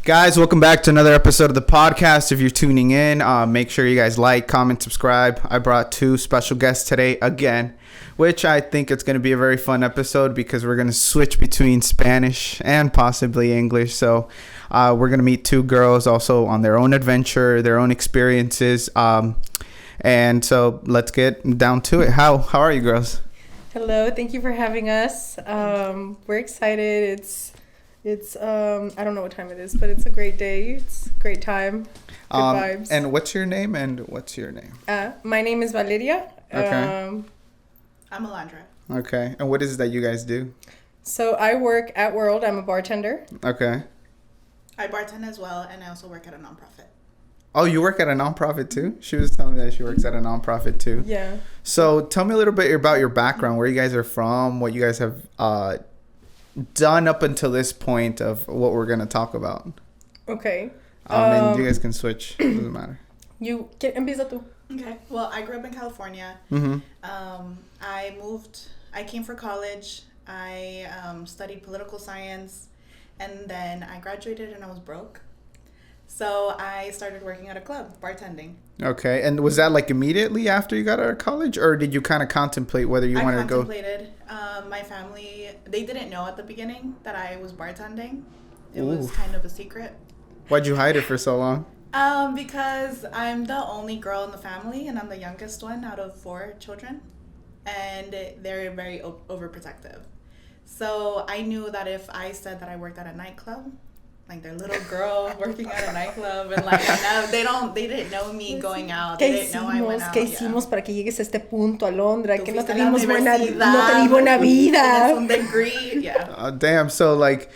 Guys, welcome back to another episode of the podcast. If you're tuning in, make sure you guys like, comment, subscribe. I brought two special guests today again, which I think it's going to be a very fun episode because we're going to switch between Spanish and possibly English. So we're going to meet two girls also on their own adventure, their own experiences. And so let's get down to it. How are you girls? Hello, thank you for having us. We're excited. It's I don't know what time it is, but it's a great day. It's a great time. Good vibes. And what's your name My name is Valeria. Okay. I'm Alondra. Okay. And what is it that you guys do? So I work at World. I'm a bartender. Okay. I bartend as well, and I also work at a nonprofit. Oh, you work at a nonprofit too? She was telling me that she works at a nonprofit too. Yeah. So tell me a little bit about your background, where you guys are from, what you guys have done up until this point of what we're going to talk about. Okay. And you guys can switch. It doesn't matter. Empieza tú. Okay. Well, I grew up in California. Mm-hmm. I came for college. I studied political science, and then I graduated and I was broke. So I started working at a club, bartending. Okay. And was that like immediately after you got out of college, or did you kind of contemplate whether you wanted to go? I contemplated. My family, they didn't know at the beginning that I was bartending. It was kind of a secret. Why'd you hide it for so long? Because I'm the only girl in the family, and I'm the youngest one out of 4 children. And they're very overprotective. So I knew that if I said that I worked at a nightclub, like their little girl working at a nightclub, and like no, they didn't know me going out. They didn't know I went out. ¿Qué hicimos para que llegues a este punto, Alondra? Que no te di buena vida. Un degree, yeah. Damn. So like,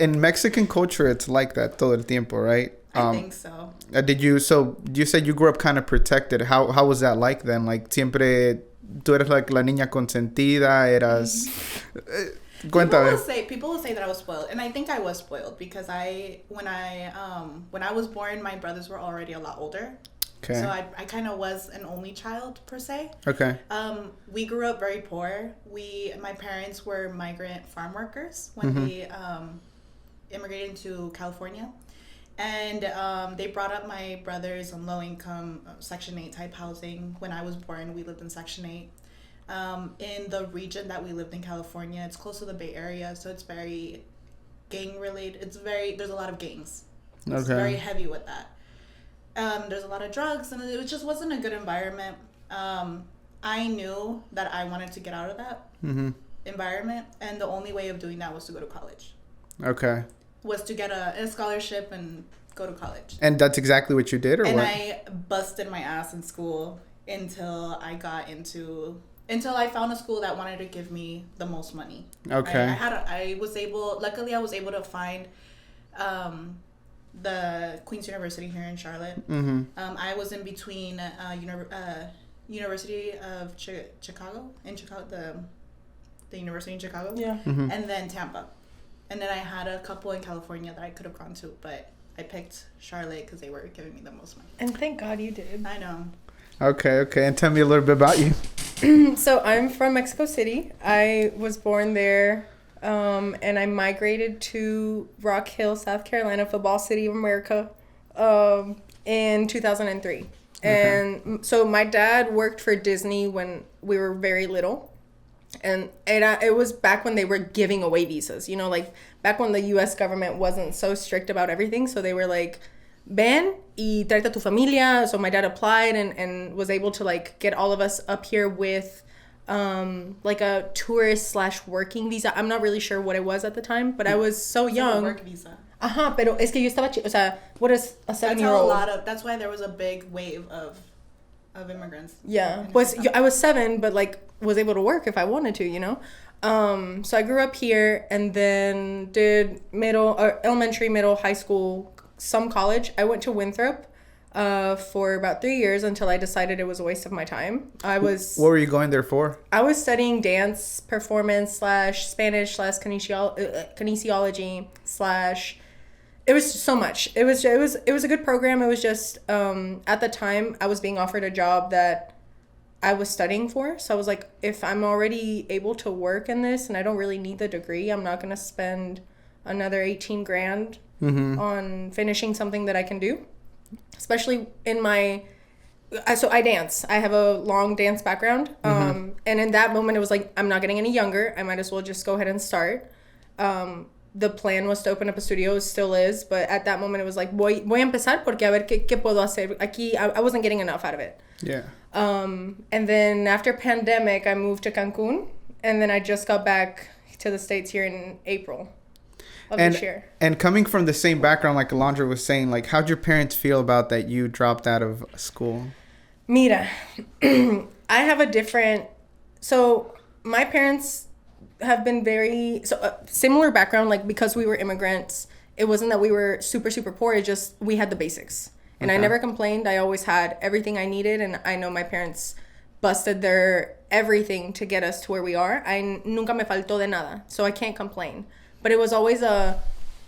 in Mexican culture, it's like that todo el tiempo, right? I think so. So you said you grew up kind of protected. How was that like then? Like siempre tú eres like la niña consentida, eras. People will say that I was spoiled, and I think I was spoiled because when I was born, my brothers were already a lot older. Okay. So I kind of was an only child per se. Okay. We grew up very poor. My parents were migrant farm workers when they immigrated to California, and they brought up my brothers on low income Section 8 type housing. When I was born, we lived in Section 8. In the region that we lived in California, it's close to the Bay Area, so it's very gang related. There's a lot of gangs. It's very heavy with that. There's a lot of drugs, and it just wasn't a good environment. I knew that I wanted to get out of that environment, and the only way of doing that was to go to college. Okay. Was to get a scholarship and go to college. And that's exactly what you did, or what? And I busted my ass in school until I found a school that wanted to give me the most money. Okay. I was able to find the Queen's University here in Charlotte. Mm-hmm. I was in between University of Chicago, the university in Chicago, and then Tampa. And then I had a couple in California that I could have gone to, but I picked Charlotte because they were giving me the most money. And thank God you did. I know. Okay. And tell me a little bit about you. So I'm from Mexico City. I was born there, and I migrated to Rock Hill, South Carolina, football city of America, in 2003. Okay. And so my dad worked for Disney when we were very little. And it was back when they were giving away visas, like back when the U.S. government wasn't so strict about everything. So they were like, ven y tráete a tu familia. So my dad applied and was able to like get all of us up here with like a tourist / working visa. I'm not really sure what it was at the time, but I was so young. A work visa. Pero es que yo estaba o sea, what is a 7-year-old? That's why there was a big wave of immigrants. Yeah. I was 7, but like was able to work if I wanted to, So I grew up here and then did elementary, middle, high school, some college. I went to Winthrop for about 3 years until I decided it was a waste of my time. What were you going there for? I was studying dance, performance / Spanish / kinesiology / it was so much. It was a good program. It was just at the time I was being offered a job that I was studying for. So I was like, if I'm already able to work in this and I don't really need the degree, I'm not going to spend another $18,000 on finishing something that I can do, especially in my. So I dance. I have a long dance background. And in that moment, it was like, I'm not getting any younger. I might as well just go ahead and start. The plan was to open up a studio, it still is. But at that moment, it was like, voy a empezar porque a ver qué puedo hacer. Aquí, I wasn't getting enough out of it. Yeah. And then after pandemic, I moved to Cancun. And then I just got back to the States here in April of this year. And coming from the same background, like Alondra was saying, like, how'd your parents feel about that you dropped out of school? Mira, I have a different... So my parents have been very... similar background, like, because we were immigrants, it wasn't that we were super, super poor. It just, we had the basics. And I never complained. I always had everything I needed. And I know my parents busted their everything to get us to where we are. Nunca me faltó de nada. So I can't complain. But it was always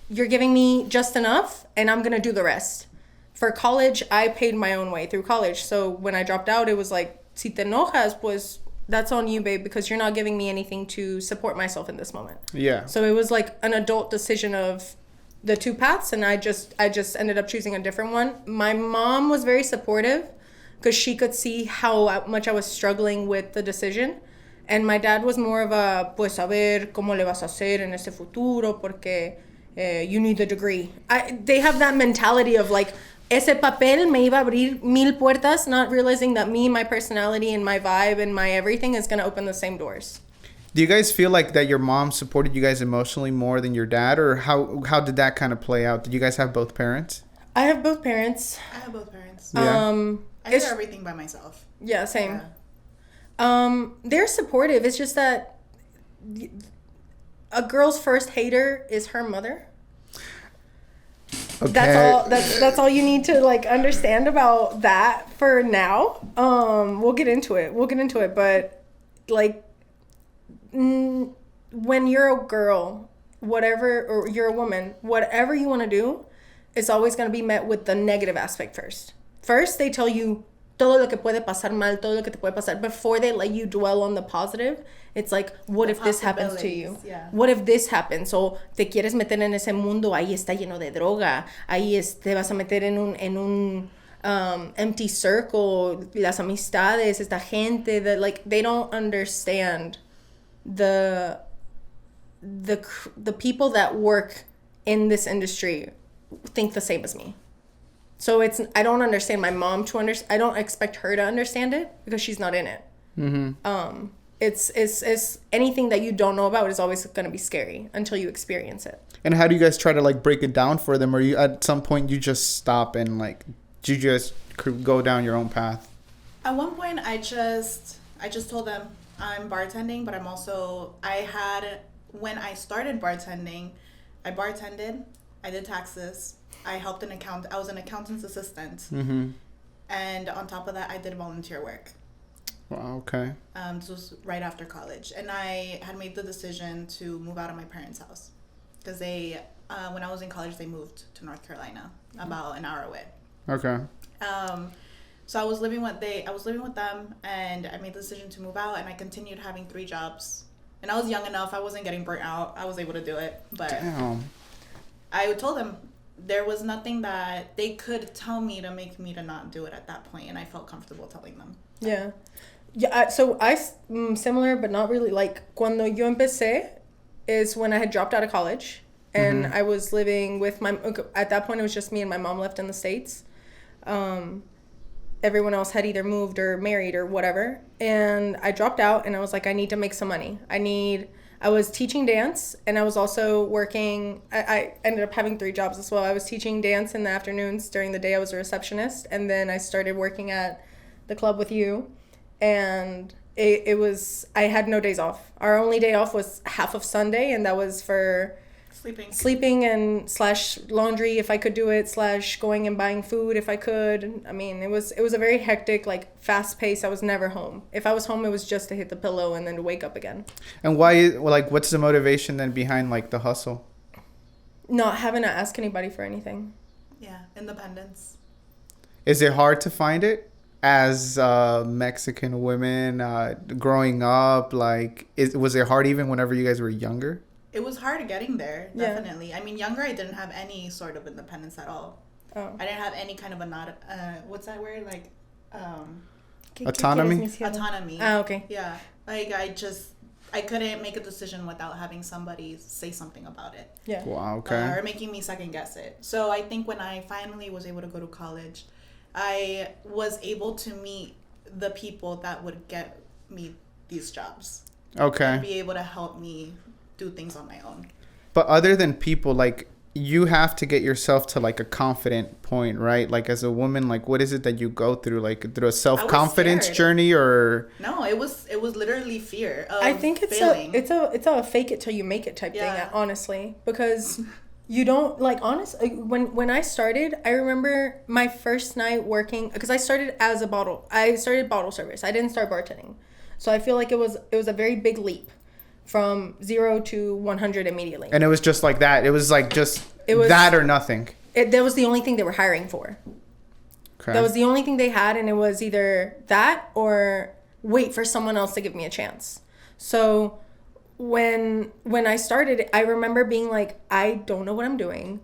you're giving me just enough and I'm going to do the rest. For college, I paid my own way through college. So when I dropped out, it was like, si te enojas, pues that's on you, babe, because you're not giving me anything to support myself in this moment. Yeah. So it was like an adult decision of the two paths, and I just ended up choosing a different one. My mom was very supportive because she could see how much I was struggling with the decision. And my dad was more of a, pues a ver cómo le vas a hacer en ese futuro porque you need the degree. They have that mentality of like, ese papel me iba a abrir 1000 puertas, not realizing that me, my personality, and my vibe, and my everything is going to open the same doors. Do you guys feel like that your mom supported you guys emotionally more than your dad? Or how did that kind of play out? Did you guys have both parents? I have both parents. I have both parents. Yeah. I did everything by myself. Yeah, same. Yeah. They're supportive. It's just that a girl's first hater is her mother. Okay. That's all you need to like understand about that for now. We'll get into it. But like, when you're a girl, whatever, or you're a woman, whatever you want to do, it's always going to be met with the negative aspect first. First, they tell you todo lo que puede pasar mal, todo lo que te puede pasar. Before they let you dwell on the positive, it's like, what if this happens to you? Yeah. What if this happens? O te quieres meter en ese mundo, ahí está lleno de droga, ahí te vas a meter en un empty circle, las amistades, esta gente that like they don't understand the people that work in this industry think the same as me. So I don't understand my mom I don't expect her to understand it because she's not in it. Mm-hmm. It's anything that you don't know about is always going to be scary until you experience it. And how do you guys try to like break it down for them? Or you at some point you just stop and like you just go down your own path? At one point, I just told them I'm bartending, but when I started bartending, I bartended, I did taxes, I helped I was an accountant's assistant. Mm-hmm. And on top of that, I did volunteer work. Wow, okay. This was right after college. And I had made the decision to move out of my parents' house. Because when I was in college, they moved to North Carolina, about an hour away. Okay. So I was living with them, and I made the decision to move out, and I continued having 3 jobs. And I was young enough, I wasn't getting burnt out. I was able to do it. But damn. I told them there was nothing that they could tell me to make me to not do it at that point, and I felt comfortable telling them. Yeah. Yeah, so I similar, but not really. Like, cuando yo empecé is when I had dropped out of college, and I was living with at that point, it was just me and my mom left in the States. Everyone else had either moved or married or whatever. And I dropped out, and I was like, I need to make some money. I was teaching dance, and I was also working. I ended up having 3 jobs as well. I was teaching dance in the afternoons. During the day, I was a receptionist. And then I started working at the club with you. And it was, I had no days off. Our only day off was half of Sunday, and that was for sleeping and / laundry if I could do it / going and buying food if I could. I mean, it was a very hectic, like, fast pace. I was never home. If I was home, it was just to hit the pillow and then to wake up again. And what's the motivation then behind like the hustle? Not having to ask anybody for anything. Yeah, independence. Is it hard to find it as Mexican women growing up? Like, was it hard even whenever you guys were younger? it was hard getting there, Yeah. definitely. I mean, younger, I didn't have any sort of independence at all. Oh. I didn't have any kind of what's that word? Like, Autonomy? autonomy. Ah, okay. Yeah. Like, I couldn't make a decision without having somebody say something about it. Yeah. Wow, okay. Or making me second guess it. So I think when I finally was able to go to college, I was able to meet the people that would get me these jobs. Okay. And be able to help me do things on my own. But other than people, like, you have to get yourself to, like, a confident point, right? Like, as a woman, like, what is it that you go through? Like, through a self-confidence journey, or... No, it was literally fear of I think it's failing. it's a fake it till you make it type thing, honestly, because you don't, like, honestly, when I started, I remember my first night working, because I started bottle service. I didn't start bartending. So I feel like it was a very big leap from 0 to 100 immediately. And it was just like that. It was like that or nothing. That was the only thing they were hiring for. Okay. That was the only thing they had, and it was either that or wait for someone else to give me a chance. So when I started, I remember being like, I don't know what I'm doing.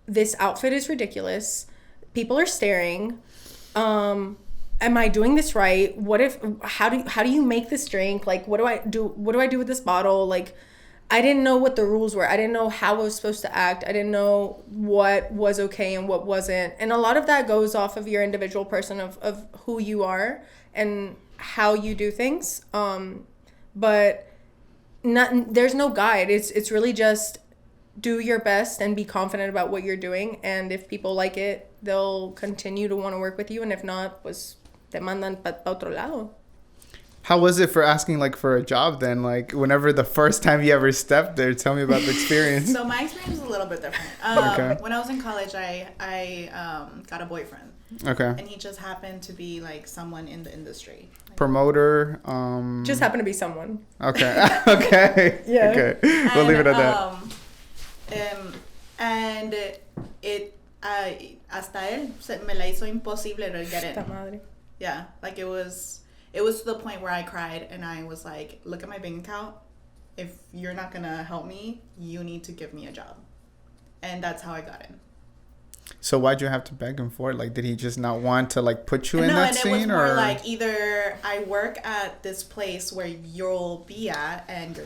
This outfit is ridiculous. People are staring. Am I doing this right? How do you make this drink? Like, what do I do with this bottle? Like, I didn't know what the rules were. I didn't know how I was supposed to act. I didn't know what was okay and what wasn't. And a lot of that goes off of your individual person of who you are and how you do things. But there's no guide. It's really just do your best and be confident about what you're doing. And if people like it, they'll continue to want to work with you. And if not, pues te mandan pa otro lado. How was it for asking, like, for a job then? Like, whenever the first time you ever stepped there, tell me about the experience. So my experience was a little bit different. Okay. When I was in college, I got a boyfriend. Okay. And he just happened to be, like, someone in the industry. Promoter. Just happened to be someone. Okay. Okay. Yeah. Okay. We'll leave it at that. And hasta él me la hizo imposible to get Esta in. madre. Yeah, like it was to the point where I cried and I was like, look at my bank account. If you're not gonna help me, you need to give me a job. And that's how I got in. So why'd you have to beg him for it? Like, did he just not want to, like, put you in that scene? No, and it was more or like either I work at this place where you'll be at and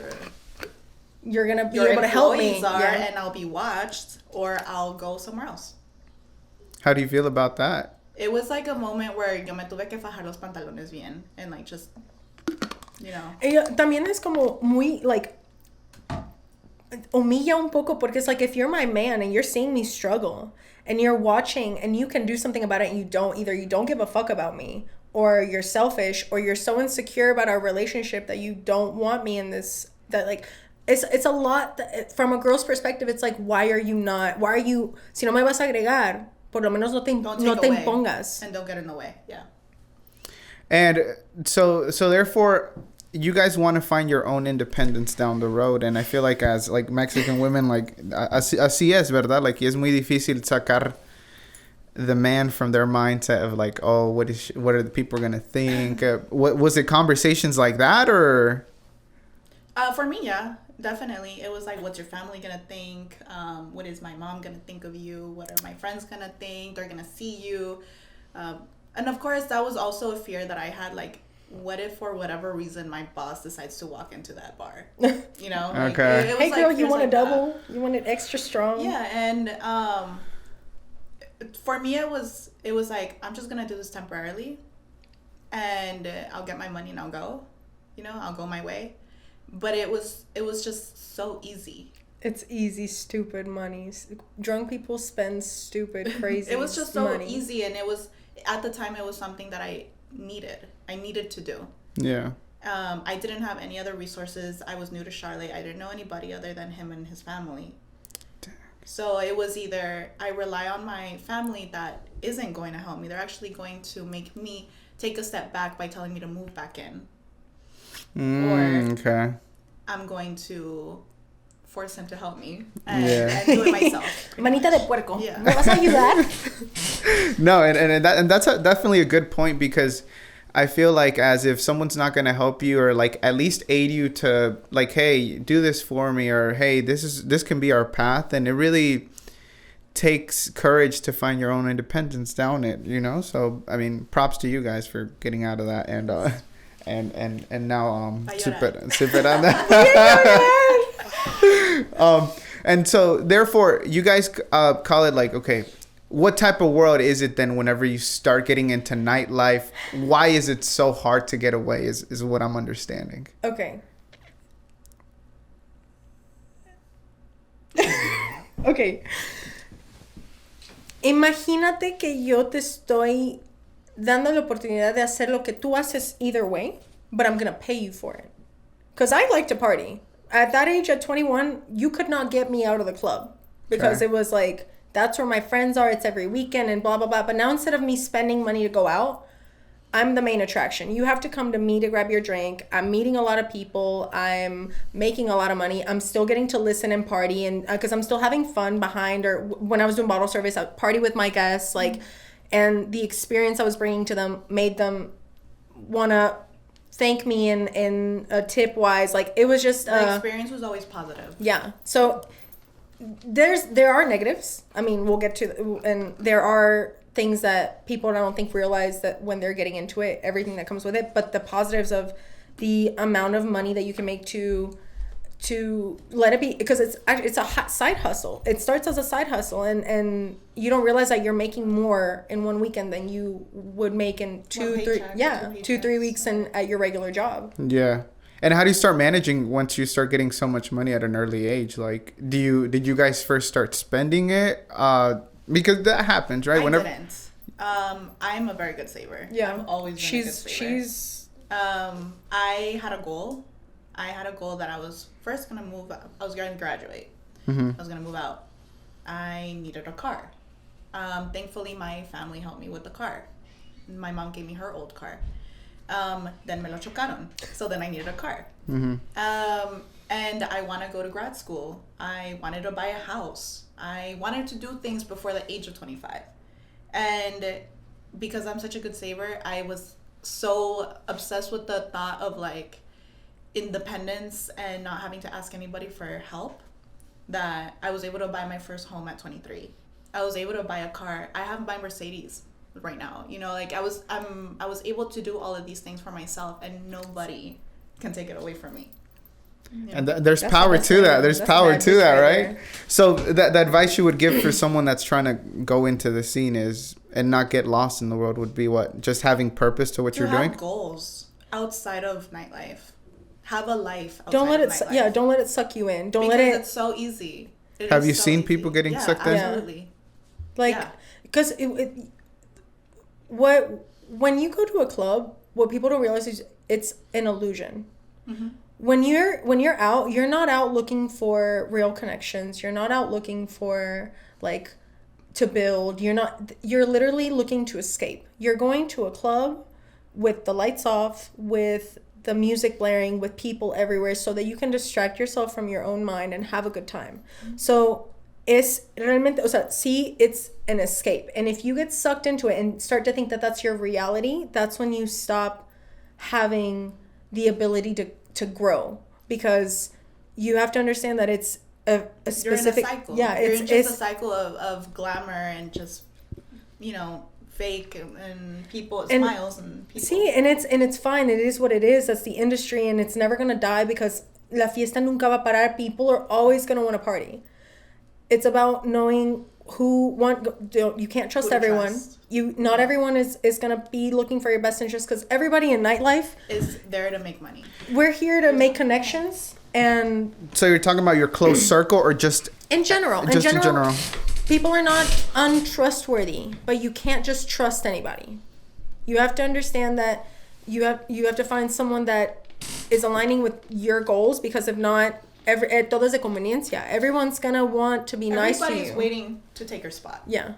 You're gonna be your able to help me. employees are, Yeah. and I'll be watched, or I'll go somewhere else. How do you feel about that? It was like a moment where yo me tuve que fajar los pantalones bien and like just, you know. También es como muy, like, humilla un poco porque it's like if you're my man and you're seeing me struggle and you're watching and you can do something about it and you don't, either you don't give a fuck about me or you're selfish or you're so insecure about our relationship that you don't want me in this, that like, it's a lot that, from a girl's perspective, it's like, why are you, si no me vas a agregar, por lo menos no te impongas. And don't get in the way, yeah. And so therefore, you guys want to find your own independence down the road. And I feel like as, like, Mexican women, like, así es, ¿verdad? Like, es muy difícil sacar the man from their mindset of, like, oh, what are the people going to think? What was it, conversations like that, or? For me, yeah, definitely. It was like, what's your family gonna think? What is my mom gonna think of you? What are my friends gonna think? They're gonna see you. And of course, that was also a fear that I had. Like, what if for whatever reason my boss decides to walk into that bar? You know? Like, Okay. it was Hey, like girl, you fears want like a double? You want it extra strong? Yeah, and for me, it was like, I'm just gonna do this temporarily, and I'll get my money and I'll go. You know, I'll go my way. But it was just so easy. It's easy, stupid money. Drunk people spend stupid, crazy It was just so money. easy, and it was, at the time, it was something that I needed to do. Yeah. I didn't have any other resources. I was new to Charlotte. I didn't know anybody other than him and his family. So it was either I rely on my family that isn't going to help me. They're actually going to make me take a step back by telling me to move back in. Okay. I'm going to force him to help me and do it myself. Manita de puerco. Yeah. ¿Me vas a ayudar? No, and that's definitely a good point, because I feel like as if someone's not going to help you or like at least aid you to like, hey, do this for me, or hey, this can be our path, and it really takes courage to find your own independence down it, you know. So I mean, props to you guys for getting out of that and now sip it on that. And so therefore you guys call it like, okay, what type of world is it then whenever you start getting into nightlife? Why is it so hard to get away is what I'm understanding. Okay. Okay. Imagínate que yo te estoy dando la oportunidad de hacer lo que tú haces either way, but I'm going to pay you for it. Because I like to party. At that age, at 21, you could not get me out of the club. Because It was like, that's where my friends are. It's every weekend and blah, blah, blah. But now instead of me spending money to go out, I'm the main attraction. You have to come to me to grab your drink. I'm meeting a lot of people. I'm making a lot of money. I'm still getting to listen and party. And because I'm still having fun behind, or when I was doing bottle service, I'd party with my guests. Like, and the experience I was bringing to them made them want to thank me in a tip wise. Like, it was just... the experience was always positive. Yeah. So... There are negatives. I mean, we'll get to, and there are things that people I don't think realize that when they're getting into it, everything that comes with it. But the positives of the amount of money that you can make to let it be, because it's a hot side hustle. It starts as a side hustle, and you don't realize that you're making more in one weekend than you would make in 2-3 weeks and at your regular job. Yeah. And how do you start managing once you start getting so much money at an early age? Like, did you guys first start spending it? Because that happens, right? I didn't. I'm a very good saver. Yeah. I've always been a good saver. I had a goal. That I was first going to move out. I was going to graduate. Mm-hmm. I was going to move out. I needed a car. Thankfully, my family helped me with the car. My mom gave me her old car. Then me lo chocaron. So then I needed a car. Mm-hmm. And I want to go to grad school. I wanted to buy a house. I wanted to do things before the age of 25. And because I'm such a good saver, I was so obsessed with the thought of like independence and not having to ask anybody for help that I was able to buy my first home at 23. I was able to buy a car. I have my Mercedes right now, you know, like I was able to do all of these things for myself, and nobody can take it away from me. Yeah. And there's power to that. There's power to that, right? So the advice you would give for someone that's trying to go into the scene is and not get lost in the world would be what? Just having purpose to what you're doing? Have goals outside of nightlife. Have a life outside don't let of it nightlife. Yeah, don't let it suck you in. Don't because let it. It's so easy. Have you seen people getting sucked in? Absolutely. Like, because when you go to a club, what people don't realize is it's an illusion. Mm-hmm. When you're out, you're not out looking for real connections. You're not out looking for like to build. You're literally looking to escape. You're going to a club with the lights off, with the music blaring, with people everywhere, so that you can distract yourself from your own mind and have a good time. Mm-hmm. So es realmente, o sea, sí, it's an escape. And if you get sucked into it and start to think that that's your reality, that's when you stop having the ability to grow, because you have to understand that it's a specific... You're in a cycle. Yeah, it's just a cycle of glamour and just, you know, fake and people, smiles and people. See, and it's fine. It is what it is. That's the industry, and it's never going to die, because la fiesta nunca va a parar. People are always going to want to party. It's about knowing you can't trust everyone. Not everyone is going to be looking for your best interest, because everybody in nightlife is there to make money. We're here to make connections. And so you're talking about your close circle, or just in general? Just in general. People are not untrustworthy, but you can't just trust anybody. You have to understand that you have to find someone that is aligning with your goals, because if not, todo es de conveniencia. Everyone's gonna want to be nice to you. Everybody's waiting to take your spot. Yeah.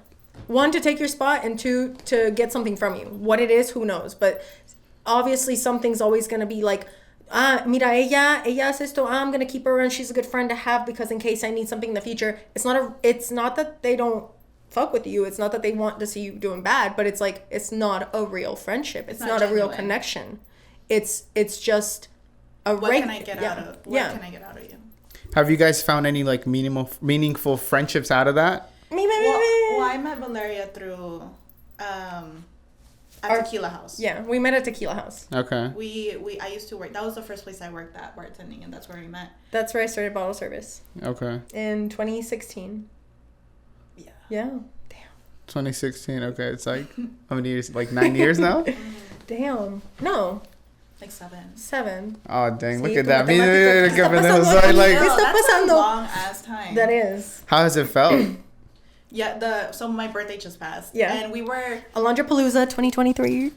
1, to take your spot, and 2, to get something from you. What it is, who knows? But obviously something's always gonna be like, mira, ella hace esto, I'm gonna keep her around, she's a good friend to have because in case I need something in the future. It's not that they don't fuck with you. It's not that they want to see you doing bad, but it's like, it's not a real friendship. It's not a real connection. It's just a what can I get out of can I get out of you? Have you guys found any like meaningful friendships out of that? Well, I met Valeria through at Tequila House. Yeah, we met at Tequila House. Okay. I used to work. That was the first place I worked at, bartending, and that's where we met. That's where I started bottle service. Okay. In 2016. Yeah. Yeah. Damn. 2016. Okay, it's like how many years? Like 9 years now. Damn. No. Like 7. 7. Oh dang! Sí, look at tu that. matemática. Like, ¿Qué está That's pasando? a long ass time. That is. how has it felt? Yeah, so my birthday just passed. Yeah. And we were Alondrapalooza 2023. we were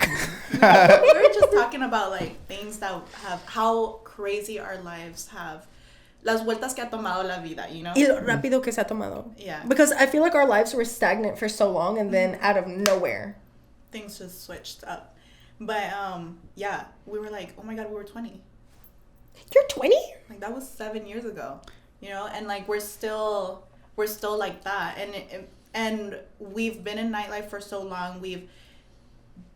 just talking about like things that have how crazy our lives have. Las vueltas que ha tomado la vida, you know? Y lo rápido que se ha tomado. Yeah. Because I feel like our lives were stagnant for so long, and then out of nowhere, Things just switched up. But yeah, we were like, oh my god, we were 20. You're 20? Like that was 7 years ago, you know? And like we're still like that. And we've been in nightlife for so long. We've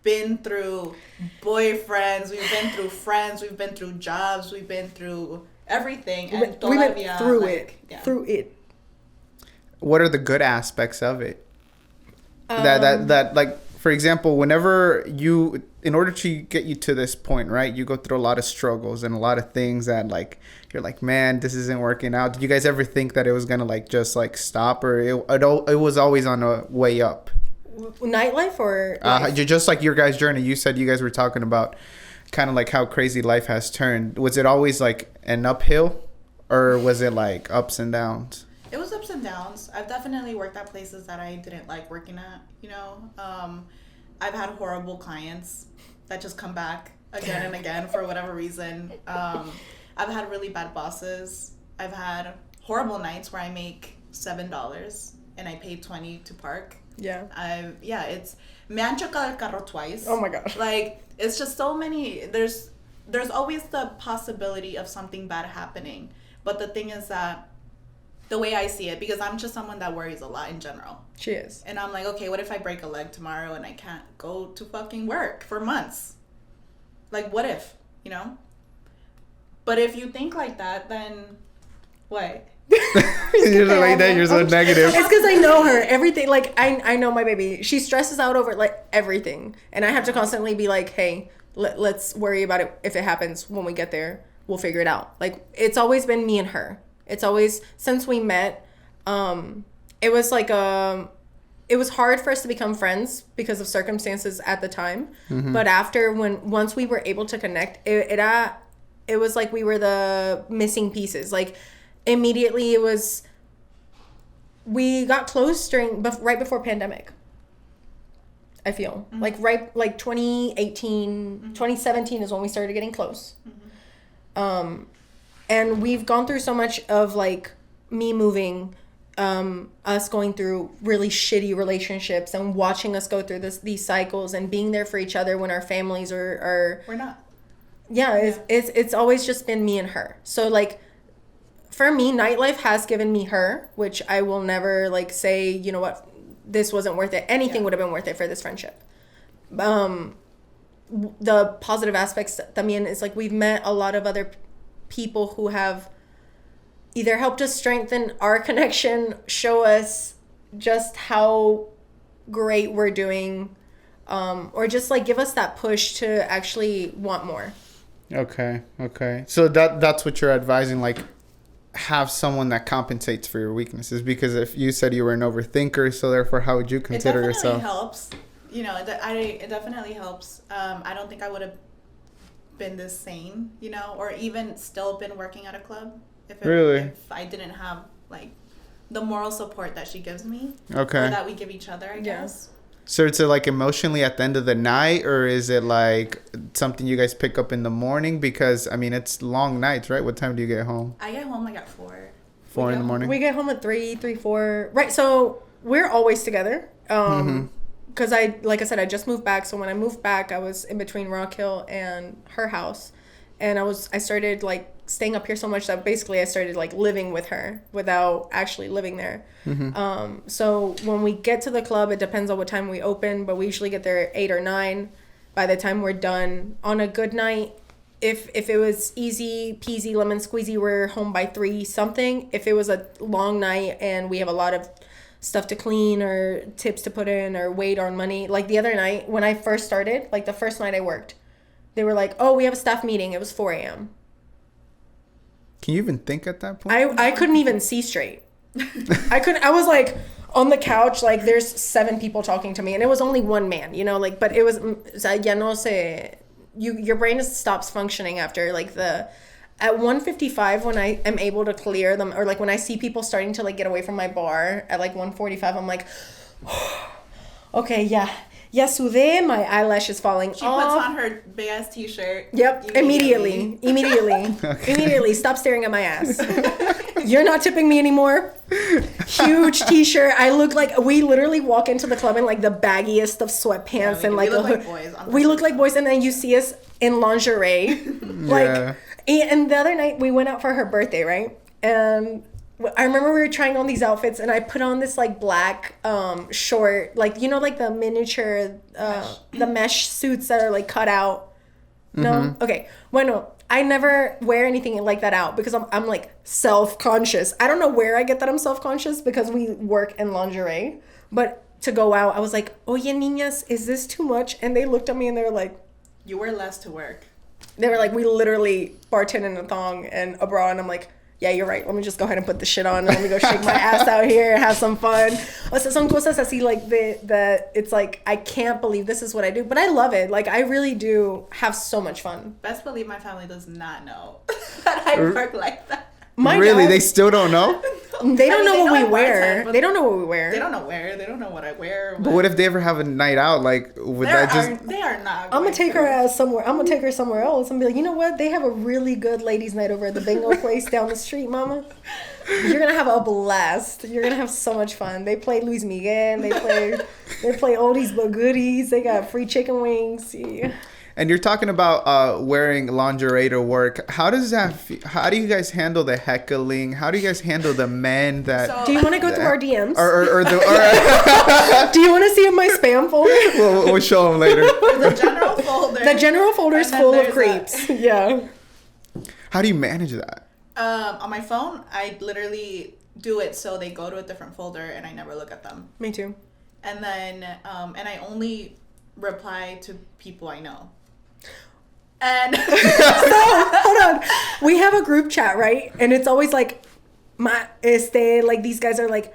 been through boyfriends, we've been through friends, we've been through jobs, we've been through everything. And We went todavía, through like, it. yeah. Through it. What are the good aspects of it? That like, for example, whenever you, in order to get you to this point, right, you go through a lot of struggles and a lot of things that like you're like, man, this isn't working out. Did you guys ever think that it was gonna like just like stop, or it was always on a way up? Nightlife or life? Just like your guys' journey, you said you guys were talking about kind of like how crazy life has turned. Was it always like an uphill, or was it like ups and downs? It was ups and downs. I've definitely worked at places that I didn't like working at, you know. I've had horrible clients that just come back again and again for whatever reason. I've had really bad bosses. I've had horrible nights where I make $7 and I pay $20 to park. Yeah. It's me han chocado el carro twice. Oh my gosh. Like it's just so many. There's always the possibility of something bad happening, but the thing is that the way I see it, because I'm just someone that worries a lot in general. She is. And I'm like, okay, what if I break a leg tomorrow and I can't go to fucking work for months? Like, what if, you know? But if you think like that, then what? You're like that. You're so negative. It's because I know her. Everything, like, I know my baby. She stresses out over, like, everything. And I have to constantly be like, hey, let's worry about it. If it happens when we get there, we'll figure it out. Like, it's always been me and her. It's always, since we met, it was like, it was hard for us to become friends because of circumstances at the time. Mm-hmm. But once we were able to connect, it was like we were the missing pieces. Like, immediately we got close right before pandemic. I feel like 2018, 2017 is when we started getting close. Mm-hmm. And we've gone through so much of like me moving, us going through really shitty relationships and watching us go through these cycles and being there for each other when our families are we're not. Yeah, it's always just been me and her. So like, for me, nightlife has given me her, which I will never like say, you know what, this wasn't worth it. Anything would have been worth it for this friendship. The positive aspects también is like we've met a lot of other people who have either helped us strengthen our connection, show us just how great we're doing, or just like give us that push to actually want more. Okay. So that's what you're advising, like have someone that compensates for your weaknesses, because if you said you were an overthinker, so therefore how would you consider yourself? It definitely helps. You know, it definitely helps. I don't think I would have been this sane, you know, or even still been working at a club if I didn't have like the moral support that she gives me, or that we give each other, I guess. So it's like emotionally at the end of the night, or is it like something you guys pick up in the morning? Because I mean, it's long nights, right? What time do you get home? I get home like at 4. 4 in the morning. We get home at 3, 4. Right. So we're always together. Because like I said, I just moved back. So when I moved back, I was in between Rock Hill and her house. and I started like staying up here so much that basically I started like living with her without actually living there. So when we get to the club, it depends on what time we open, but we usually get there at 8 or 9. By the time we're done on a good night, if it was easy peasy lemon squeezy, we're home by 3 something. If it was a long night and we have a lot of stuff to clean or tips to put in or wait on money, like the other night when I first started, like the first night I worked, they were like, oh, we have a staff meeting. It was 4 a.m. Can you even think at that point? I couldn't even see straight. I was like on the couch, like there's 7 people talking to me, and it was only one man, you know, like, but it was, ya no sé, your brain just stops functioning after like at 1:55 when I am able to clear them, or like when I see people starting to like get away from my bar at like 1:45, I'm like, okay, yeah, sudé, my eyelash is falling She off. puts on her big ass t-shirt. Yep, immediately. Okay. Immediately. Stop staring at my ass. You're not tipping me anymore. Huge t-shirt. I look like, we literally walk into the club in like the baggiest of sweatpants, and like we look like boys. We look like boys, and then you see us in lingerie. Like, and the other night we went out for her birthday, right? And I remember we were trying on these outfits, and I put on this like black short, like, you know, like the miniature the mesh suits that are like cut out. No? Okay. Bueno, I never wear anything like that out because I'm like self-conscious. I don't know where I get that I'm self-conscious, because we work in lingerie. But to go out, I was like, oye, niñas, is this too much? And they looked at me and they were like, you wear less to work. They were like, we literally bartend in a thong and a bra. And I'm like, yeah, you're right. Let me just go ahead and put the shit on, and let me go shake my ass out here and have some fun. O sea, son cosas así, like, that it's like, I can't believe this is what I do. But I love it. Like, I really do have so much fun. Best believe my family does not know that I work like that. Really? They still don't know? They don't know what we wear. They don't know what we wear. They don't know where. They don't know what I wear. But what if they ever have a night out? Like, would that just... They are not. I'm going to take her ass somewhere. I'm going to take her somewhere else and be like, you know what? They have a really good ladies' night over at the bingo place down the street, mama. You're going to have a blast. You're going to have so much fun. They play Luis Miguel. They play oldies but goodies. They got free chicken wings. Yeah. And you're talking about wearing lingerie to work. How do you guys handle the heckling? How do you guys handle the men that... Do you want to go through our DMs? Or do you want to see in my spam folder? We'll show them later. The general folder. The general folder is full of creeps. Yeah. How do you manage that? On my phone, I literally do it so they go to a different folder and I never look at them. Me too. And then, and I only reply to people I know. And so, hold on. We have a group chat, right? And it's always like, like these guys are like,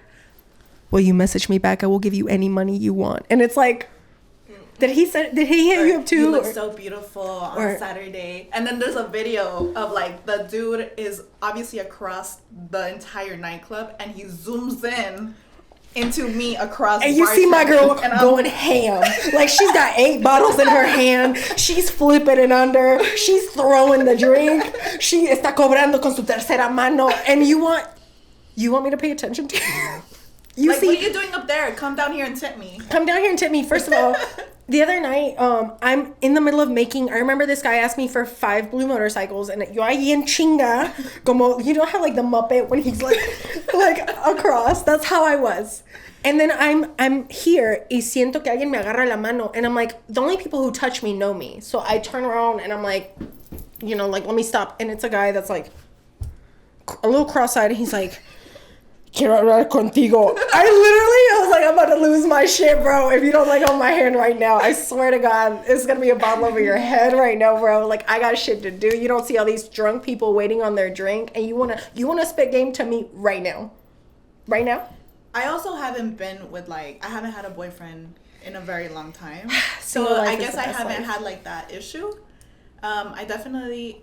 will you message me back? I will give you any money you want. And it's like, did he hit you up too? You look so beautiful on Saturday. And then there's a video of like the dude is obviously across the entire nightclub and he zooms in into me across, and you see my girl going ham. Like, she's got 8 bottles in her hand. She's flipping it under. She's throwing the drink. She está cobrando con su tercera mano. And you want me to pay attention to you? Like, what are you doing up there? Come down here and tip me. Come down here and tip me. First of all, the other night, I'm in the middle of making. I remember this guy asked me for 5 blue motorcycles, and yo ahí en chinga, como, you know how like the Muppet when he's like across. That's how I was. And then I'm here y siento que alguien me agarra la mano, and I'm like, the only people who touch me know me. So I turn around and I'm like, you know, like, let me stop. And it's a guy that's like a little cross-eyed, and he's like, quiero hablar contigo. I was like, I'm about to lose my shit, bro. If you don't let go of my hand right now, I swear to God, it's going to be a bottle over your head right now, bro. Like, I got shit to do. You don't see all these drunk people waiting on their drink, and you want to spit game to me right now. Right now? I also haven't been with, like, I haven't had a boyfriend in a very long time. So I guess I haven't had, like, that issue. I definitely,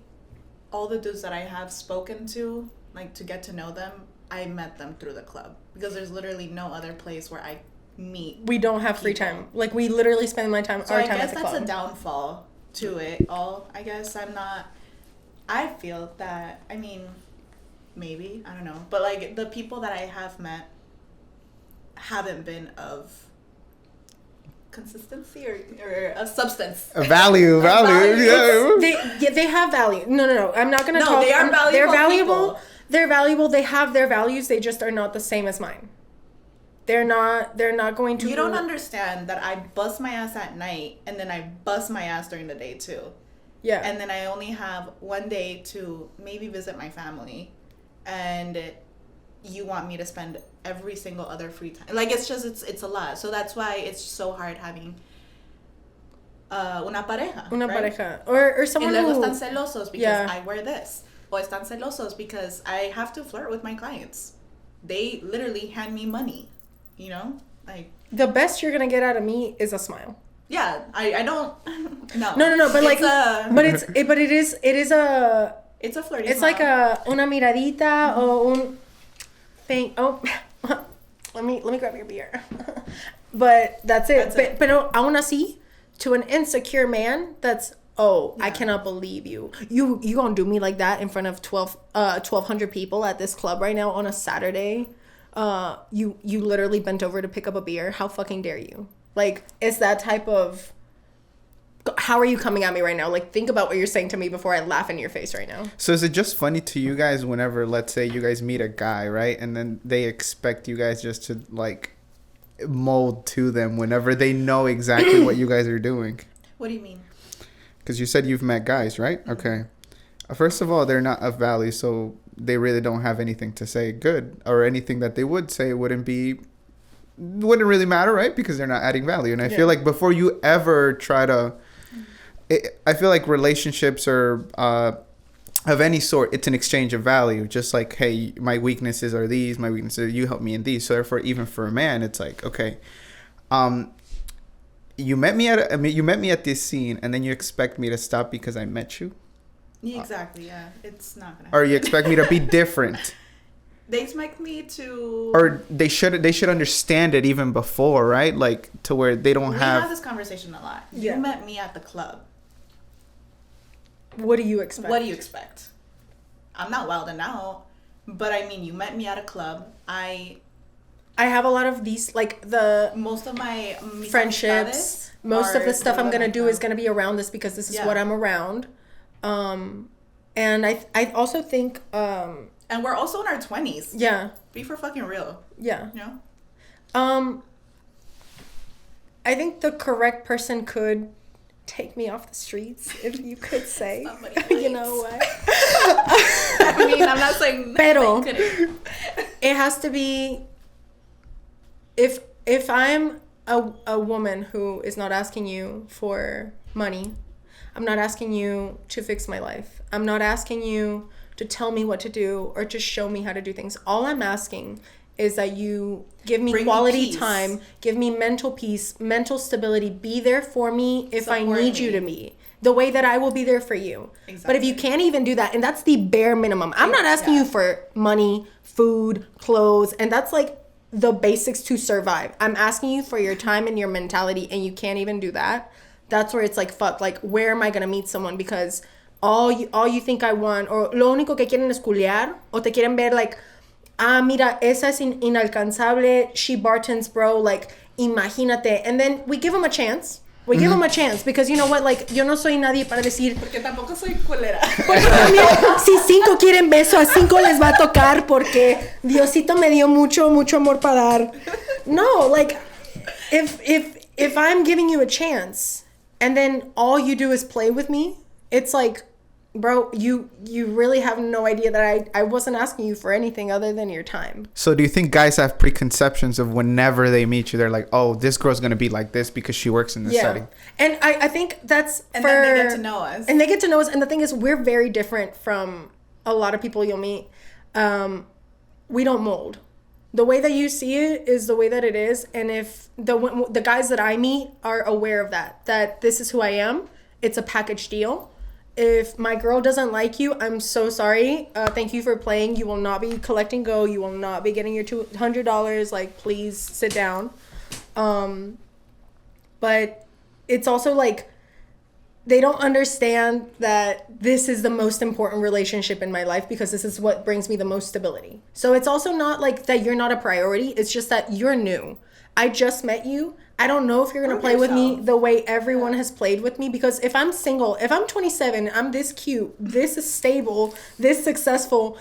all the dudes that I have spoken to, like, to get to know them, I met them through the club, because there's literally no other place where I meet. We don't have free time. Like, we literally spend our time at the club. So I guess that's a downfall to it all. I guess I feel that, I mean, maybe, I don't know. But, like, the people that I have met haven't been of consistency or a substance. A value. They have value. No. I'm not gonna talk. They are valuable. They're valuable. People. They're valuable. They have their values. They just are not the same as mine. They're not going to. You don't understand that I bust my ass at night and then I bust my ass during the day too. Yeah. And then I only have one day to maybe visit my family, and you want me to spend every single other free time. Like, it's a lot. So that's why it's so hard having una pareja. Una right? pareja. Or someone y luego who... están celosos because I wear this. O están celosos because I have to flirt with my clients. They literally hand me money, you know? Like, the best you're going to get out of me is a smile. Yeah, I don't... No. No, but like... It is a... It's a flirty It's smile. like una miradita o un... thing. Oh, let me grab your beer. But that's it. Pero aún así, to an insecure man, that's I cannot believe you gonna do me like that in front of 1,200 people at this club right now on a Saturday. You literally bent over to pick up a beer. How fucking dare you? Like, it's that type of... How are you coming at me right now? Like, think about what you're saying to me before I laugh in your face right now. So is it just funny to you guys whenever, let's say, you guys meet a guy, right? And then they expect you guys just to, like, mold to them whenever they know exactly what you guys are doing? What do you mean? Because you said you've met guys, right? Okay. First of all, they're not of value, so they really don't have anything to say good. Or anything that they would say wouldn't really matter, right? Because they're not adding value. And I feel like before you ever try to... I feel like relationships are of any sort, it's an exchange of value. Just like, hey, my weaknesses are these, my weaknesses, you help me in these. So therefore, even for a man, it's like, okay, you met me at this scene, and then you expect me to stop because I met you. Yeah, exactly. Yeah, it's not gonna happen. Or you expect me to be different. They expect me to... Or they should understand it even before, right? Like, to where they don't have... We have this conversation a lot. You met me at the club. What do you expect? What do you expect? I'm not wilding out, but I mean, you met me at a club. I have a lot of these, like, the... Most of my friendships, most of the stuff I'm going to do is going to be around this because this is what I'm around. And I also think... and we're also in our 20s. Yeah. Be for fucking real. Yeah. You know? I think the correct person could take me off the streets, if you could say. You know what? I mean, I'm not saying... Pero, it has to be... If I'm a woman who is not asking you for money, I'm not asking you to fix my life. I'm not asking you to tell me what to do or to show me how to do things. All I'm asking is that you give me quality time, give me mental peace, mental stability, be there for me if I need you to be. The way that I will be there for you. Exactly. But if you can't even do that, and that's the bare minimum. I'm not asking you for money, food, clothes, and that's like the basics to survive. I'm asking you for your time and your mentality, and you can't even do that. That's where it's like, fuck, like, where am I gonna meet someone? Because all you think I want, or lo único que quieren es culiar, o te quieren ver like, mira, esa es inalcanzable, she bartends, bro, like, imagínate. And then we give them a chance. We give them a chance, because you know what, like, yo no soy nadie para decir... Porque tampoco soy culera. Porque también, si 5 quieren beso, a 5 les va a tocar, porque Diosito me dio mucho amor para dar. No, like, if I'm giving you a chance, and then all you do is play with me, it's like... Bro, you really have no idea that I wasn't asking you for anything other than your time. So do you think guys have preconceptions of whenever they meet you, they're like, oh, this girl's going to be like this because she works in this setting? And I think that's and then they get to know us. And they get to know us. And the thing is, we're very different from a lot of people you'll meet. We don't mold. The way that you see it is the way that it is. And if the guys that I meet are aware of that this is who I am, it's a package deal. If my girl doesn't like you, I'm so sorry. Thank you for playing. You will not be collecting go. You will not be getting your $200. Like, please sit down. But it's also like, they don't understand that this is the most important relationship in my life because this is what brings me the most stability. So it's also not like that you're not a priority. It's just that you're new. I just met you. I don't know if you're going to play with me the way everyone has played with me, because if I'm single, if I'm 27, I'm this cute, this is stable, this successful,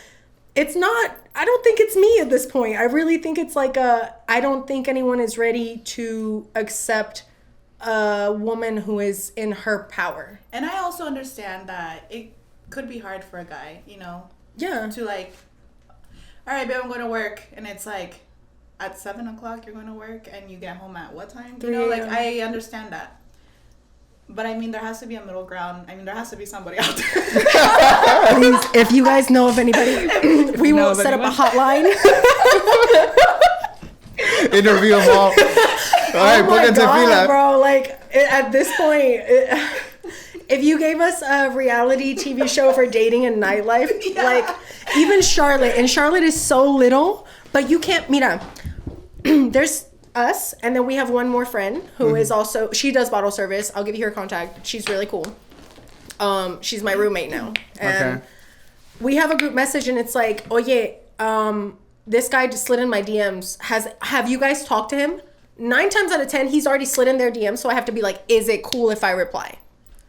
it's not, I don't think it's me at this point. I really think it's like I don't think anyone is ready to accept a woman who is in her power. And I also understand that it could be hard for a guy, you know? Yeah. To like, all right, babe, I'm going to work. And it's like, at 7 o'clock you're going to work and you get home at what time? You know, like, I understand that. But I mean, there has to be a middle ground. I mean, there has to be somebody out there. Please, if you guys know of anybody, we will set up a hotline. Interview them all. All right, my God, bro. Like, at this point, if you gave us a reality TV show for dating and nightlife, like, even Charlotte, and Charlotte is so little, but you can't, mira, there's us, and then we have one more friend who is also, she does bottle service. I'll give you her contact. She's really cool. She's my roommate now. And we have a group message, and it's like, oye, this guy just slid in my DMs. Have you guys talked to him? 9 times out of 10, he's already slid in their DMs, so I have to be like, is it cool if I reply?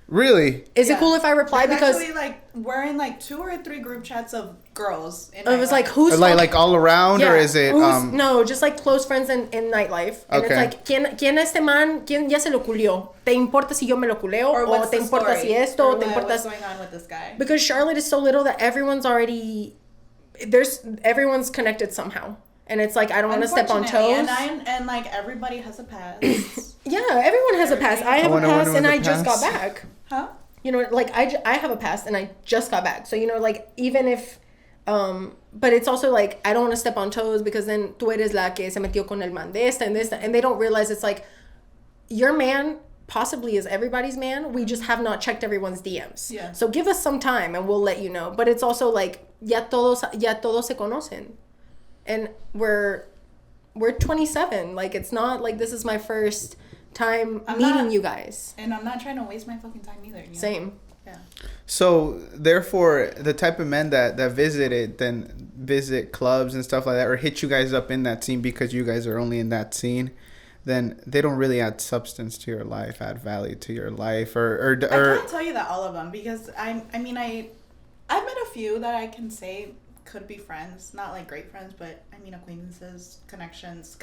Really? Is it cool if I reply? There's because actually, like, we're in like 2 or 3 group chats of girls. It was like, who's like all around, or is it no, just like close friends in nightlife. And it's like, ¿quién este man? ¿Quién ya se lo culió? ¿Te importa si yo me lo culeo? Or te importa si esto? ¿Te importa? What's going on with this guy? Because Charlotte is so little that everyone's connected somehow. And it's like, I don't want to step on toes. And like, everybody has a past. Yeah, everyone has a past. I have a past, and I just got past. back. Huh? You know, like, I have a past, and I just got back. So, you know, like, even if, but it's also like, I don't want to step on toes, because then tú eres la que se metió con el man de esta and this, and they don't realize it's like, your man possibly is everybody's man. We just have not checked everyone's DMs. Yeah. So give us some time, and we'll let you know. But it's also like, ya todos se conocen. And we're 27. Like, it's not like this is my first time meeting you guys. And I'm not trying to waste my fucking time either. You know? Same. Yeah. So therefore, the type of men that visit clubs and stuff like that, or hit you guys up in that scene because you guys are only in that scene, then they don't really add substance to your life, add value to your life, or I can't tell you that all of them, because I've met a few that I can say could be friends, not like great friends, but I mean acquaintances, connections,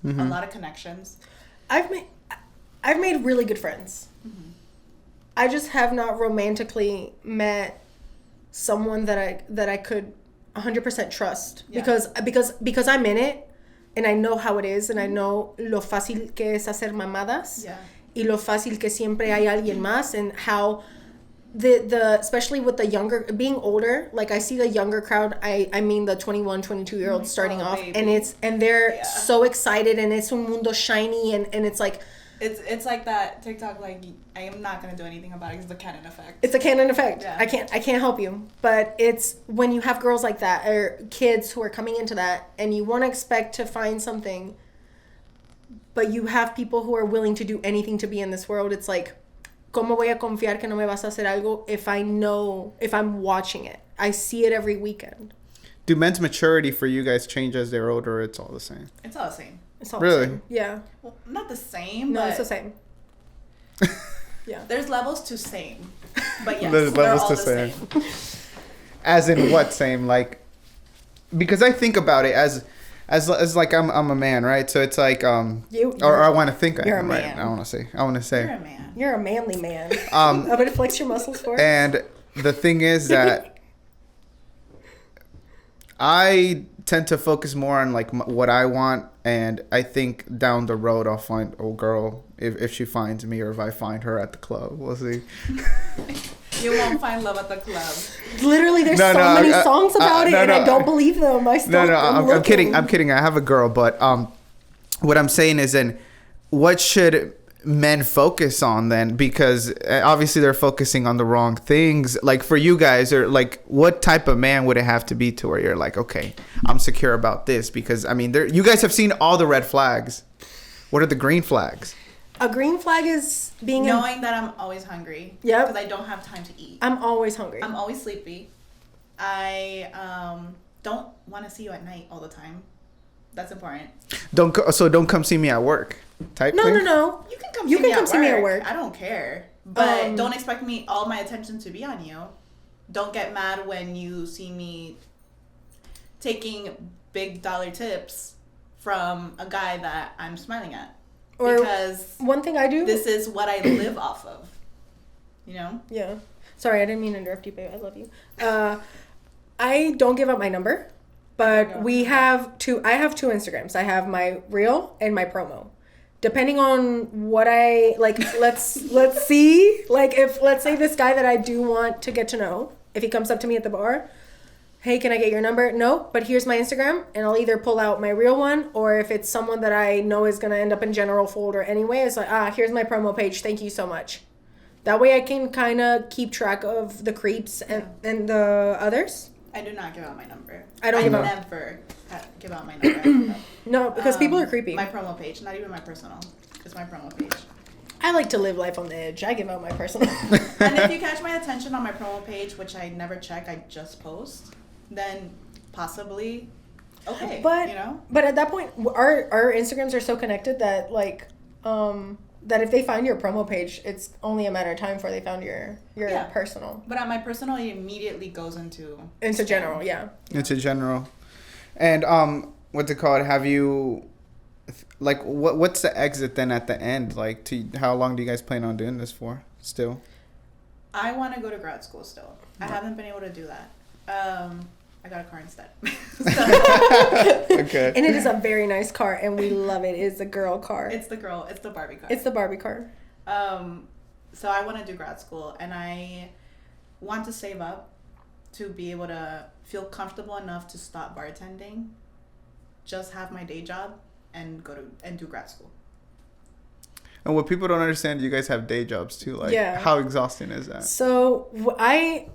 a lot of connections. I've made really good friends. Mm-hmm. I just have not romantically met someone that I could 100% trust, because I'm in it, and I know how it is, and I know lo fácil que es hacer mamadas, y lo fácil que siempre hay alguien más, and how the especially with the younger, being older, like, I see the younger crowd, I mean the 21, 22 year olds starting off, baby. and they're so excited, and it's un mundo shiny, and it's like, it's like that TikTok, like, I am not gonna do anything about it, it's the canon effect. It's a canon effect. Yeah. I can't help you. But it's when you have girls like that, or kids who are coming into that, and you want to expect to find something, but you have people who are willing to do anything to be in this world. It's like, ¿cómo voy a confiar que no me vas a hacer algo if I'm watching it? I see it every weekend. Do men's maturity for you guys change as they're older, or it's all the same? It's all the same. It's all really? the same. Yeah. Well, not the same, no, but it's the same. Yeah. There's levels to same. But yes, there's they're levels all to the same. As in what same? Like, because I think about it as like I'm a man, right? So it's like or I want to think I am, right? I want to say You're a man. You're a manly man. I'm gonna flex your muscles for it. And the thing is that I tend to focus more on like what I want, and I think down the road I'll find a girl if she finds me, or if I find her at the club. We'll see. You won't find love at the club. Literally, there's many songs about it, and I don't believe them. I'm kidding. I'm kidding. I have a girl, but what I'm saying is, then what should men focus on then? Because obviously they're focusing on the wrong things. Like, for you guys, or like, what type of man would it have to be to where you're like, okay, I'm secure about this? Because I mean, you guys have seen all the red flags. What are the green flags? A green flag is knowing that I'm always hungry. Yeah. Because I don't have time to eat. I'm always hungry. I'm always sleepy. I don't want to see you at night all the time. That's important. Don't come see me at work. Type No, thing? no. You can come. You can come see me at work. I don't care, but don't expect all my attention to be on you. Don't get mad when you see me taking big dollar tips from a guy that I'm smiling at. Or because one thing I do. This is what I live off of. You know? Yeah. Sorry, I didn't mean to interrupt you, babe. I love you. I don't give up my number, but I have two Instagrams. I have my real and my promo. Depending on what I like, let's see. Like, if let's say this guy that I do want to get to know, if he comes up to me at the bar, hey, can I get your number? No, but here's my Instagram, and I'll either pull out my real one, or if it's someone that I know is gonna end up in general folder anyway, it's like, here's my promo page. Thank you so much. That way I can kind of keep track of the creeps and the others. I do not give out my number. I never give out my number. No, because people are creepy. My promo page, not even my personal. It's my promo page. I like to live life on the edge. I give out my personal. And if you catch my attention on my promo page, which I never check, I just post, then possibly, okay. But, you know? But at that point, our Instagrams are so connected that, like, that if they find your promo page, it's only a matter of time before they found your personal. But on my personal, it immediately goes into general, yeah. Into general. And what's it called? Have you, like, what's the exit then at the end? Like, how long do you guys plan on doing this for still? I want to go to grad school still. I haven't been able to do that. I got a car instead. Okay. And it is a very nice car, and we love it. It's a girl car. It's the Barbie car. It's the Barbie car. So I want to do grad school, and I want to save up to be able to feel comfortable enough to stop bartending, just have my day job, and do grad school. And what people don't understand, you guys have day jobs too. Like, how exhausting is that? So I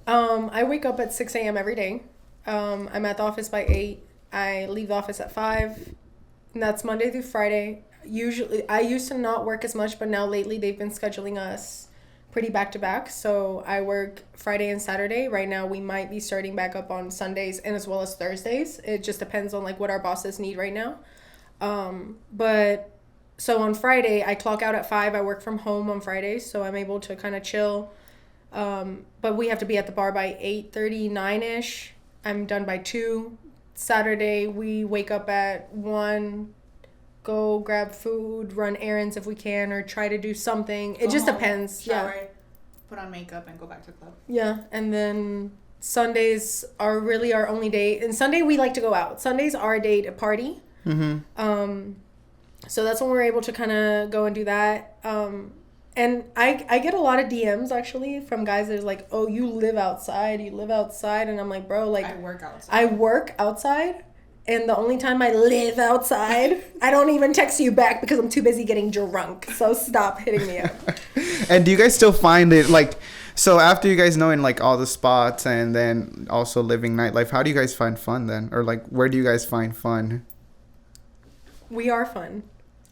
wake up at 6 a.m. every day. I'm at the office by 8. I leave the office at 5. And that's Monday through Friday. Usually, I used to not work as much, but now lately they've been scheduling us pretty back to back. So I work Friday and Saturday. Right now we might be starting back up on Sundays and as well as Thursdays. It just depends on like what our bosses need right now. But so on Friday I clock out at 5. I work from home on Fridays, so I'm able to kind of chill. But we have to be at the bar by 8:39ish. I'm done by 2. Saturday we wake up at 1. Go grab food, run errands if we can, or try to do something. It just depends. Shower, put on makeup, and go back to the club. Yeah, and then Sundays are really our only day. And Sunday we like to go out. Sunday's our day to party. Mm-hmm. So that's when we're able to kind of go and do that. And I get a lot of DMs actually from guys that are like, "Oh, you live outside," and I'm like, "Bro, like I work outside." And the only time I live outside, I don't even text you back because I'm too busy getting drunk. So stop hitting me up. And do you guys still find it, like, so after you guys knowing, like, all the spots and then also living nightlife, how do you guys find fun then? Or, like, where do you guys find fun? We are fun.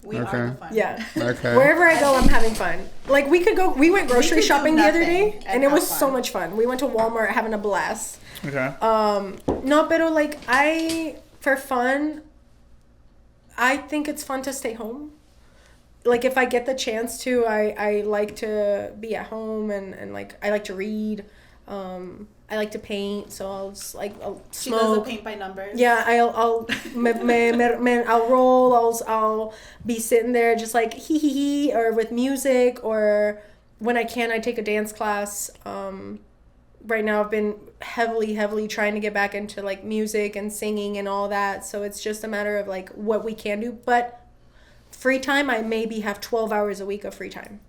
We are the fun. Yeah. Okay. Wherever I go, I'm having fun. Like, we went grocery shopping the other day, and it was so much fun. We went to Walmart having a blast. Okay. No, pero, like, for fun, I think it's fun to stay home. Like, if I get the chance to, I like to be at home and like, I like to read. I like to paint, so I'll just, like, I'll smoke. She does the paint by numbers. Yeah, I'll roll, I'll be sitting there just, like, hee, or with music, or when I can, I take a dance class. Right now I've been heavily trying to get back into like music and singing and all that, so it's just a matter of like what we can do. But free time, I maybe have 12 hours a week of free time,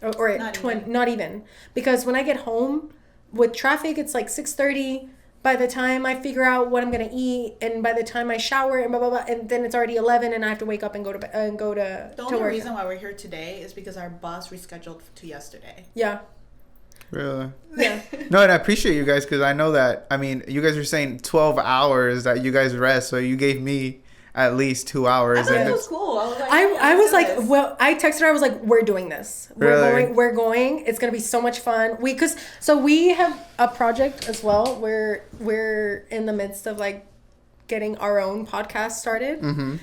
or not even, because when I get home with traffic, it's like 6:30 by the time I figure out what I'm gonna eat, and by the time I shower and blah blah blah, and then it's already 11 and I have to wake up and go to the only reason why we're here today is because our boss rescheduled to yesterday. Yeah. Really? Yeah. No, and I appreciate you guys, because I know that, I mean, you guys are saying 12 hours that you guys rest, so you gave me at least 2 hours. I thought it was cool. I was like, I was like, well, I texted her. I was like, we're doing this. Really? We're going. It's going to be so much fun. We have a project as well where we're in the midst of like getting our own podcast started. Mm-hmm.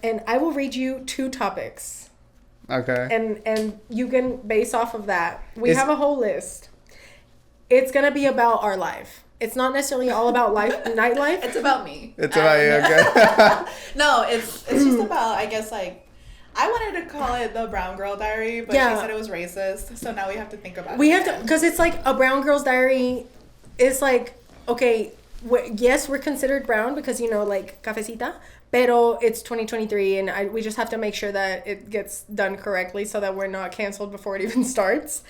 And I will read you 2 topics. Okay. And you can base off of that. We have a whole list. It's gonna be about our life. It's not necessarily all about nightlife. It's about me. It's about you, okay? No, it's just about, I guess, like, I wanted to call it the Brown Girl Diary, but she said it was racist. So now we have to think about it. We have to, because it's like a brown girl's diary. It's like, okay, yes, we're considered brown because, you know, like cafecita, pero it's 2023 and we just have to make sure that it gets done correctly so that we're not canceled before it even starts.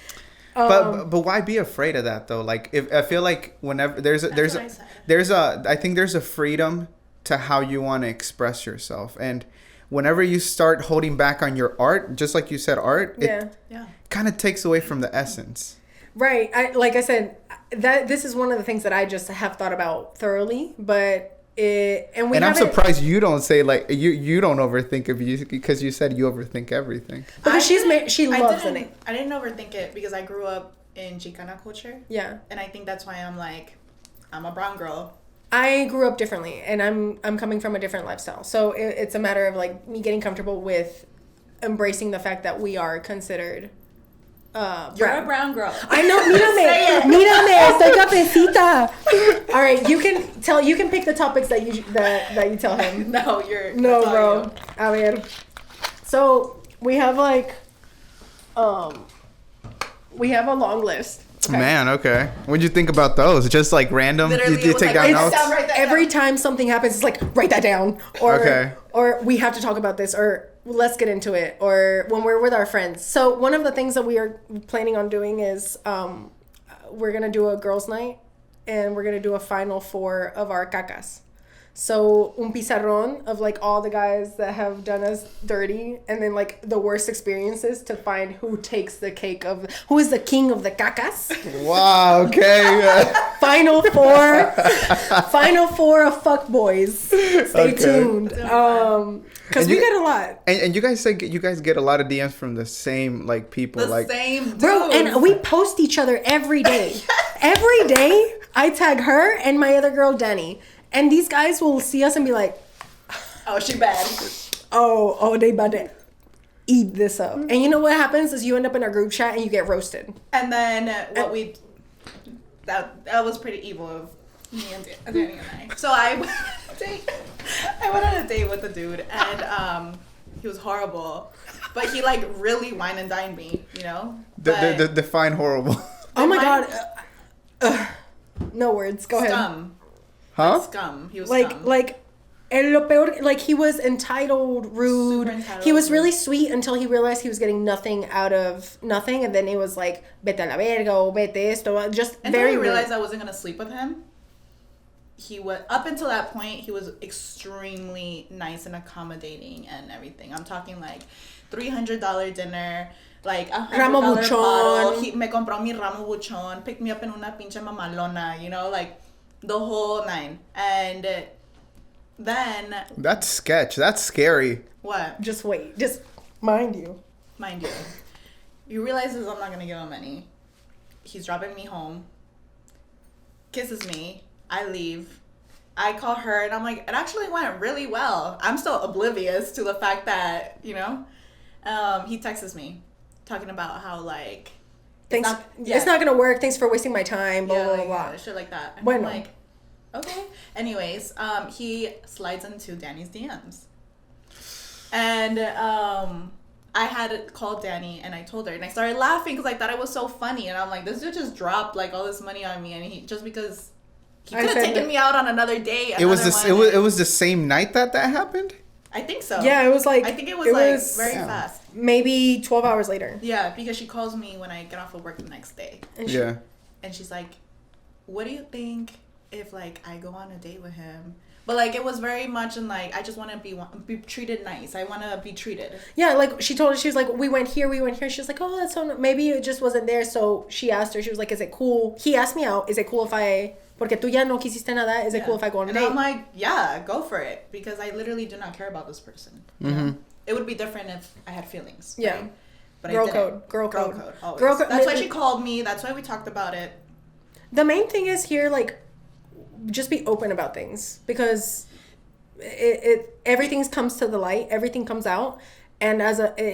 But why be afraid of that though? Like, if I feel like whenever I think there's a freedom to how you want to express yourself, and whenever you start holding back on your art, just like you said, it kind of takes away from the essence. Right. Like I said, this is one of the things that I just have thought about thoroughly, but I'm surprised you don't say like you don't overthink it because you said you overthink everything. Because she loves the name. I didn't overthink it because I grew up in Chicana culture. Yeah. And I think that's why I'm a brown girl. I grew up differently, and I'm coming from a different lifestyle. So it's a matter of like me getting comfortable with embracing the fact that we are considered You're a brown girl. I know. Mírame, estoy cafecita. All right, you can pick the topics that you tell him. No, bro. A ver. So we have we have a long list. Okay. Man, okay. What'd you think about those? Just like random? Literally, you take down notes? Every time something happens, it's like, write that down. Or we have to talk about this, or let's get into it, or when we're with our friends. So one of the things that we are planning on doing is we're going to do a girls' night, and we're going to do a final 4 of our cacas. So un pizarrón of like all the guys that have done us dirty, and then like the worst experiences to find who takes the cake of who is the king of the cacas. Wow. Okay. Final 4 of fuck boys. Stay tuned. Because we get a lot. And you guys say you guys get a lot of DMs from the same like people, same dudes. Bro, and we post each other every day. Every day I tag her and my other girl Danny. And these guys will see us and be like, oh, she bad. Oh, they about to eat this up. And you know what happens is you end up in our group chat and you get roasted. And then that was pretty evil of me and Danny and I. So I went on a date with a dude, and he was horrible. But he like really wine and dined me, you know? Define horrible. Oh my God. No words. Go ahead. Scum. Huh? Scum. He was like, scum. Like he was entitled, rude. He was really sweet until he realized he was getting nothing out of nothing, and then it was like, vete a la verga, o vete esto. Just until very he realized rude. I wasn't gonna sleep with him. He was up until that point. He was extremely nice and accommodating and everything. I'm talking like $300 dinner. Like $100 bottle. He me compró mi ramo buchón, picked me up in una pinche mamalona, you know, like the whole 9. And then that's sketch. That's scary. What? Just wait. Just mind you. He realizes I'm not gonna give him any. He's dropping me home. Kisses me. I leave. I call her and I'm like, it actually went really well. I'm still oblivious to the fact that, you know, he texts me talking about how like thanks. It's not gonna work. Thanks for wasting my time. Blah blah blah. Shit like that. And bueno. I'm like, okay. Anyways, he slides into Danny's DMs, and I had called Danny and I told her, and I started laughing because I thought it was so funny, and I'm like, this dude just dropped like all this money on me, and he just because he could have taken me out on another date. It was the same night that happened. I think so. Yeah, it was like I think it was very fast. Maybe 12 hours later. Yeah, because she calls me when I get off of work the next day. And and she's like, "What do you think if like I go on a date with him?" But like it was very much in like I just want to be treated nice. I want to be treated. Yeah, like she told her, she was like, we went here. She's like, oh, that's so maybe it just wasn't there. So she asked her, she was like, is it cool? He asked me out. Is it cool if I? Porque tú ya no quisiste nada. Is it cool if I go on a date? And I'm like, yeah, go for it. Because I literally do not care about this person. Mm-hmm. It would be different if I had feelings. Yeah. Right? But Girl code. Always. That's why she called me. That's why we talked about it. The main thing is here, like, just be open about things, because everything comes to the light, everything comes out, and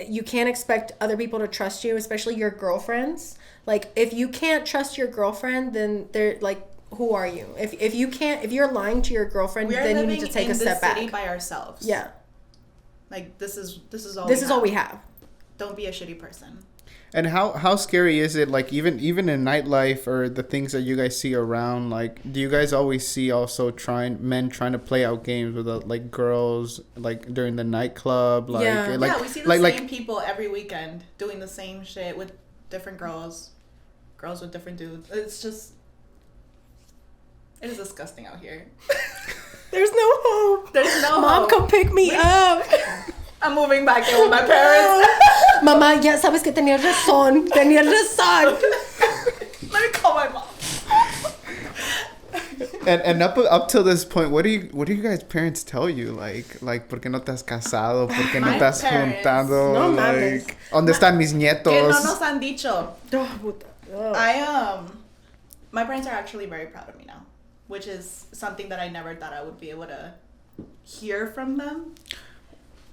you can't expect other people to trust you, especially your girlfriends. Like, if you can't trust your girlfriend, then they're like, who are you? If you're lying to your girlfriend, then you need to take a step back. We're living in this city by ourselves. Yeah. Like, this is all we have. Don't be a shitty person. And how scary is it? Like, even in nightlife or the things that you guys see around, like, do you guys always see also men trying to play out games with like girls, like during the nightclub? Like, yeah. like, we see the same people every weekend doing the same shit with different girls with different dudes. It is disgusting out here. There's no hope. Mom, hope. come pick me up. I'm moving back in with my parents. Mamá, ya sabes que tenía razón. Let me call my mom. And up till this point, what do you guys' parents tell you? Like, ¿por qué no te has casado? ¿Por qué no te has juntado? No mames. Like, ¿dónde están mis nietos? Que no nos han dicho. Oh. My parents are actually very proud of me now, which is something that I never thought I would be able to hear from them.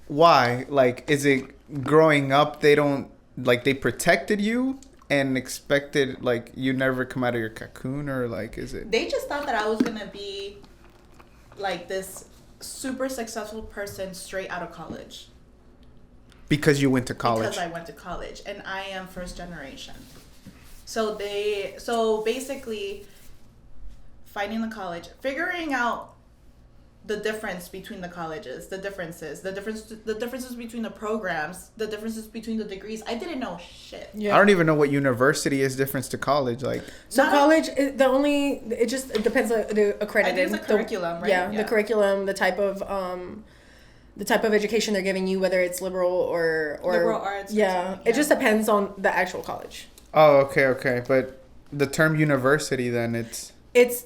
Why? Like, is it growing up they protected you and expected, like, you never come out of your cocoon, or like, is it? They just thought that I was gonna be like this super successful person straight out of college. Because you went to college. Because I went to college, and I am first generation. So basically, finding the college, figuring out the difference between the colleges, the differences between the programs, the differences between the degrees. I didn't know shit. Yeah. I don't even know what university is different to college. Like, so college, it depends on the accredited. I think it's the curriculum, right? Yeah, the curriculum, the type of education they're giving you, whether it's liberal or liberal arts. Yeah, it just depends on the actual college. Oh, okay. But the term university, then it's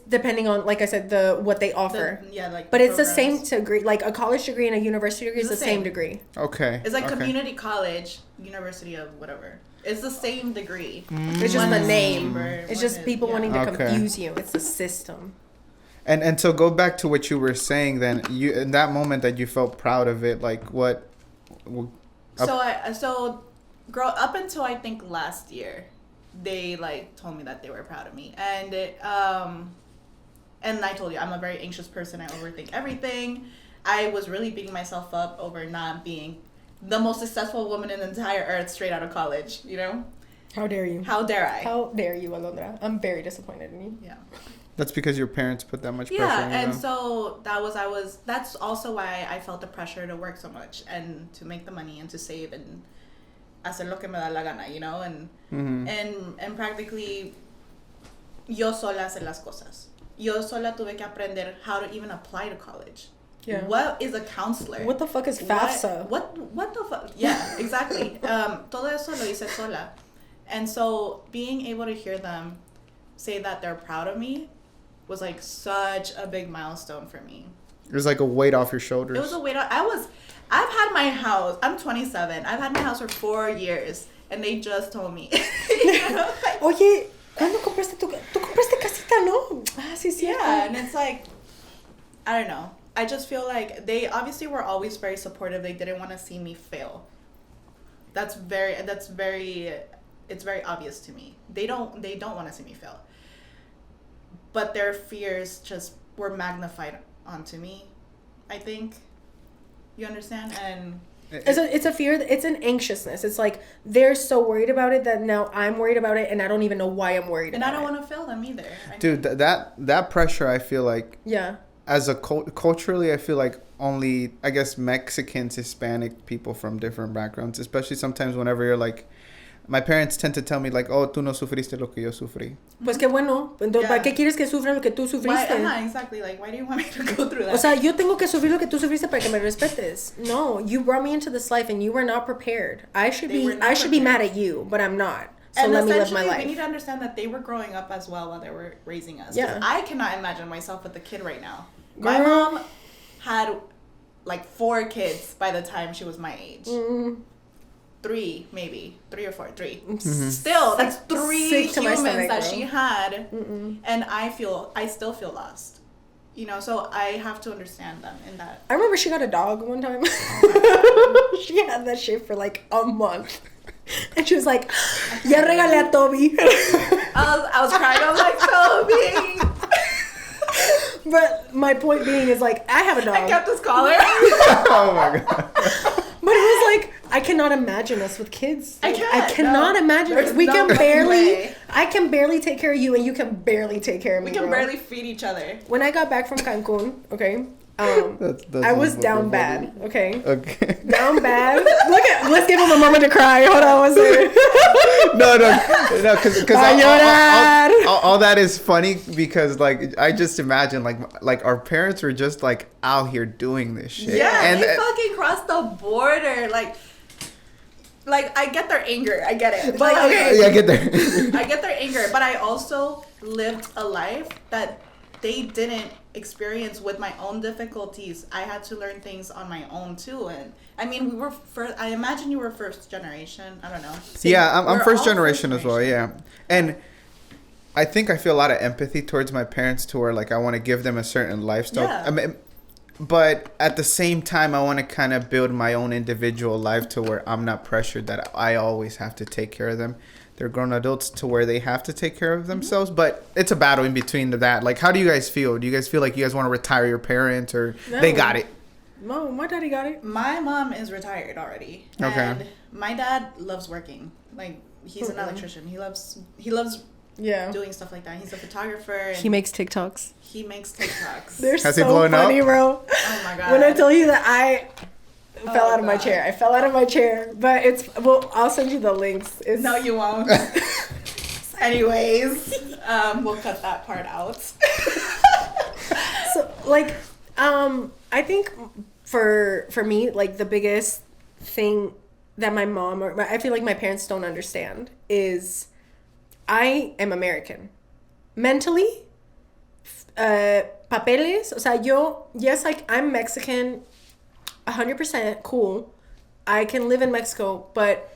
depending on, like I said, what they offer. But it's the same degree. Like, a college degree and a university degree is the same degree. Okay. It's like community college, university of whatever. It's the same degree. It's just the name. It's just people wanting to confuse you. It's the system. And so go back to what you were saying then. You, in that moment that you felt proud of it, like what? So up until I think last year, they like told me that they were proud of me, and and I told you I'm a very anxious person. I overthink everything. I was really beating myself up over not being the most successful woman in the entire earth straight out of college. You know? How dare you? How dare I? How dare you, Alondra? I'm very disappointed in you. Yeah. That's because your parents put that much pressure on you. Yeah, and so that's also why I felt the pressure to work so much and to make the money and to save and hacer lo que me da la gana, you know, and practically yo sola hacer las cosas. Yo sola tuve que aprender how to even apply to college. Yeah. What is a counselor? What the fuck is FAFSA? What the fuck? Yeah, exactly. Todo eso lo hice sola. And so being able to hear them say that they're proud of me was like such a big milestone for me. It was like a weight off your shoulders. It was a weight off. I've had my house. I'm 27. I've had my house for 4 years, and they just told me. Oye, ¿cuándo compraste tú compraste casita, no? Ah, sí, sí. Yeah, and it's like, I don't know. I just feel like they obviously were always very supportive. They didn't want to see me fail. It's very obvious to me. They don't want to see me fail. But their fears just were magnified onto me, I think. You understand? And it's a fear. It's an anxiousness. It's like they're so worried about it that now I'm worried about it, and I don't even know why I'm worried. And I don't want to fail them either. Dude, that pressure, I feel like. Yeah. As a culturally, I feel like only, I guess, Mexicans, Hispanic people from different backgrounds, especially sometimes whenever you're like, my parents tend to tell me like, oh, tú no sufriste lo que yo sufrí. Pues qué bueno. Entonces, ¿para qué quieres que sufra lo que tú sufriste? Exactly. Like, why do you want me to go through that? O sea, yo tengo que sufrir lo que tú sufriste para que me respetes. No, you brought me into this life and you were not prepared. I should be mad at you, but I'm not. So and let me live my life. We need to understand that they were growing up as well while they were raising us. Yeah. I cannot imagine myself with a kid right now. My mom had like 4 kids by the time she was my age. 3 or 4. Mm-hmm. Still, that's 3 humans that she had, and I still feel lost. you know, so I have to understand them in that. I remember she got a dog one time. She had that shit for like a month. And she was like, ya regalé a Toby. I was crying. I was like, Toby. But my point being is like, I have a dog. I kept his collar. Oh my god. But it was like, I cannot imagine us with kids. I can't. I cannot imagine. There's We no can fucking barely. way. I can barely take care of you, and you can barely take care of me. We can bro. barely feed each other. When I got back from Cancun, okay, That's I was fucking down funny. bad. Okay. Okay. Down bad. Let's give him a moment to cry. Hold on one second. No, because llorar. all that is funny because like I just imagine like our parents were just like out here doing this shit. Yeah, and they fucking crossed the border. Like I get their anger. I get it. But Like, okay. yeah, get there. I get their anger, but I also lived a life that they didn't experience with my own difficulties. I had to learn things on my own too, and I mean, we were first. I imagine you were first generation. I don't know. Yeah, I'm We're first all generation as well. Yeah, and I think I feel a lot of empathy towards my parents to where like I want to give them a certain lifestyle. Yeah. I mean, but at the same time, I want to kind of build my own individual life to where I'm not pressured that I always have to take care of them. They're grown adults to where they have to take care of themselves, but it's a battle in between to that. Like, how do you guys feel? Do you guys feel like you guys want to retire your parents or they No. got it? No, my daddy got it. My mom is retired already, Okay. and my dad loves working. Like he's an electrician. He loves Yeah. doing stuff like that. He's a photographer. And He makes TikToks. he makes TikToks. They're Has he so blown up? funny, bro. Oh my god. When I tell you that I fell out of my God. chair. I fell out of my chair. But I'll send you the links. It's, No, you won't. Anyways, we'll cut that part out. So, like, I think for me, like, the biggest thing that my mom or I feel like my parents don't understand is I am American. Mentally, papeles, o sea, yes, like, I'm Mexican, 100% cool. I can live in Mexico, but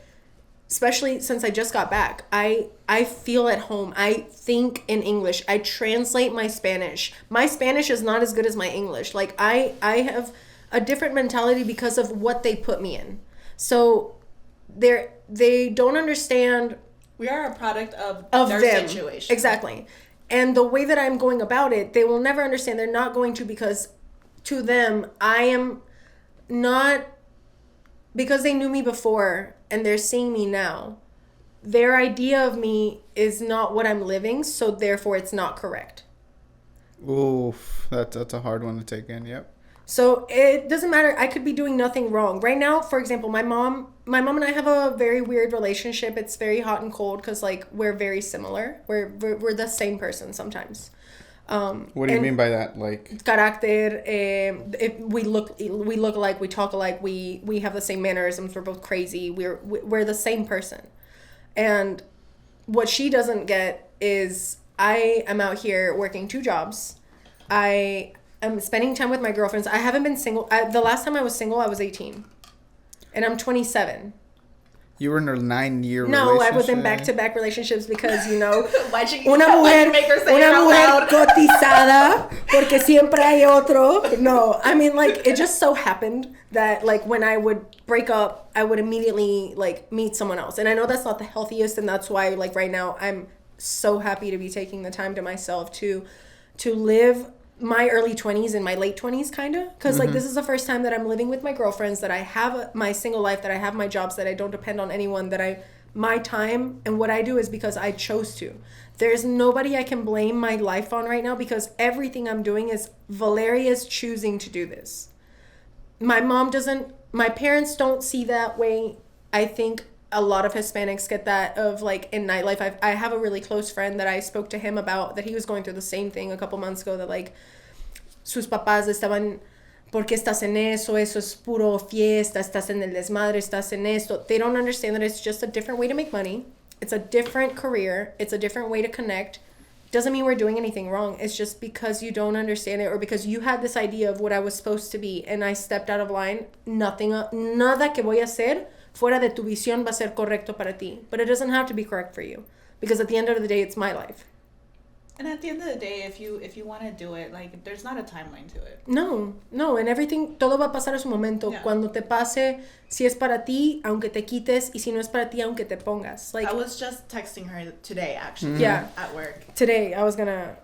especially since I just got back, I feel at home. I think in English. I translate my Spanish. My Spanish is not as good as my English. Like, I have a different mentality because of what they put me in. So they don't understand We are a product of their them. situation. Exactly. And the way that I'm going about it, they will never understand. They're not going to, because to them, I am not, because they knew me before and they're seeing me now, their idea of me is not what I'm living, so therefore it's not correct. Oof, that's a hard one to take in. Yep. So it doesn't matter. I could be doing nothing wrong. Right now, for example, my mom and I have a very weird relationship. It's very hot and cold because, like, we're very similar. We're the same person sometimes. What do you mean by that? Like, Character, we look alike, we talk alike, we have the same mannerisms, we're both crazy, we're the same person. And what she doesn't get is I am out here working 2 jobs. I am spending time with my girlfriends. I haven't been single. The last time I was single, I was 18. And I'm 27. you were in a 9-year No, relationship? I was in back-to-back relationships because, you know, Why'd you una mujer make her say it out loud? cotizada porque siempre hay otro. No, I mean, like, it just so happened that, like, when I would break up, I would immediately, like, meet someone else. And I know that's not the healthiest, and that's why, like, right now I'm so happy to be taking the time to myself to live my early 20s and my late 20s, kind of, because like, this is the first time that I'm living with my girlfriends, that I have my single life, that I have my jobs, that I don't depend on anyone, that my time and what I do is because I chose to. There's nobody I can blame my life on right now, because everything I'm doing is Valeria's choosing to do this. My parents don't see that way. I think a lot of Hispanics get that of, like, in nightlife. I have a really close friend that I spoke to him about, that he was going through the same thing a couple months ago, that, like, sus papás estaban, ¿por qué estás en eso? Eso es puro fiesta, estás en el desmadre, estás en esto. They don't understand that it's just a different way to make money. It's a different career. It's a different way to connect. Doesn't mean we're doing anything wrong. It's just because you don't understand it, or because you had this idea of what I was supposed to be and I stepped out of line. Nada que voy a hacer fuera de tu visión va a ser correcto para ti. But it doesn't have to be correct for you, because at the end of the day, it's my life. And at the end of the day, if you want to do it, like, there's not a timeline to it. No, and everything, todo va a pasar a su momento. Yeah. Cuando te pase, si es para ti, aunque te quites, y si no es para ti, aunque te pongas. Like, I was just texting her today, actually. Yeah. At work. Today, I was gonna...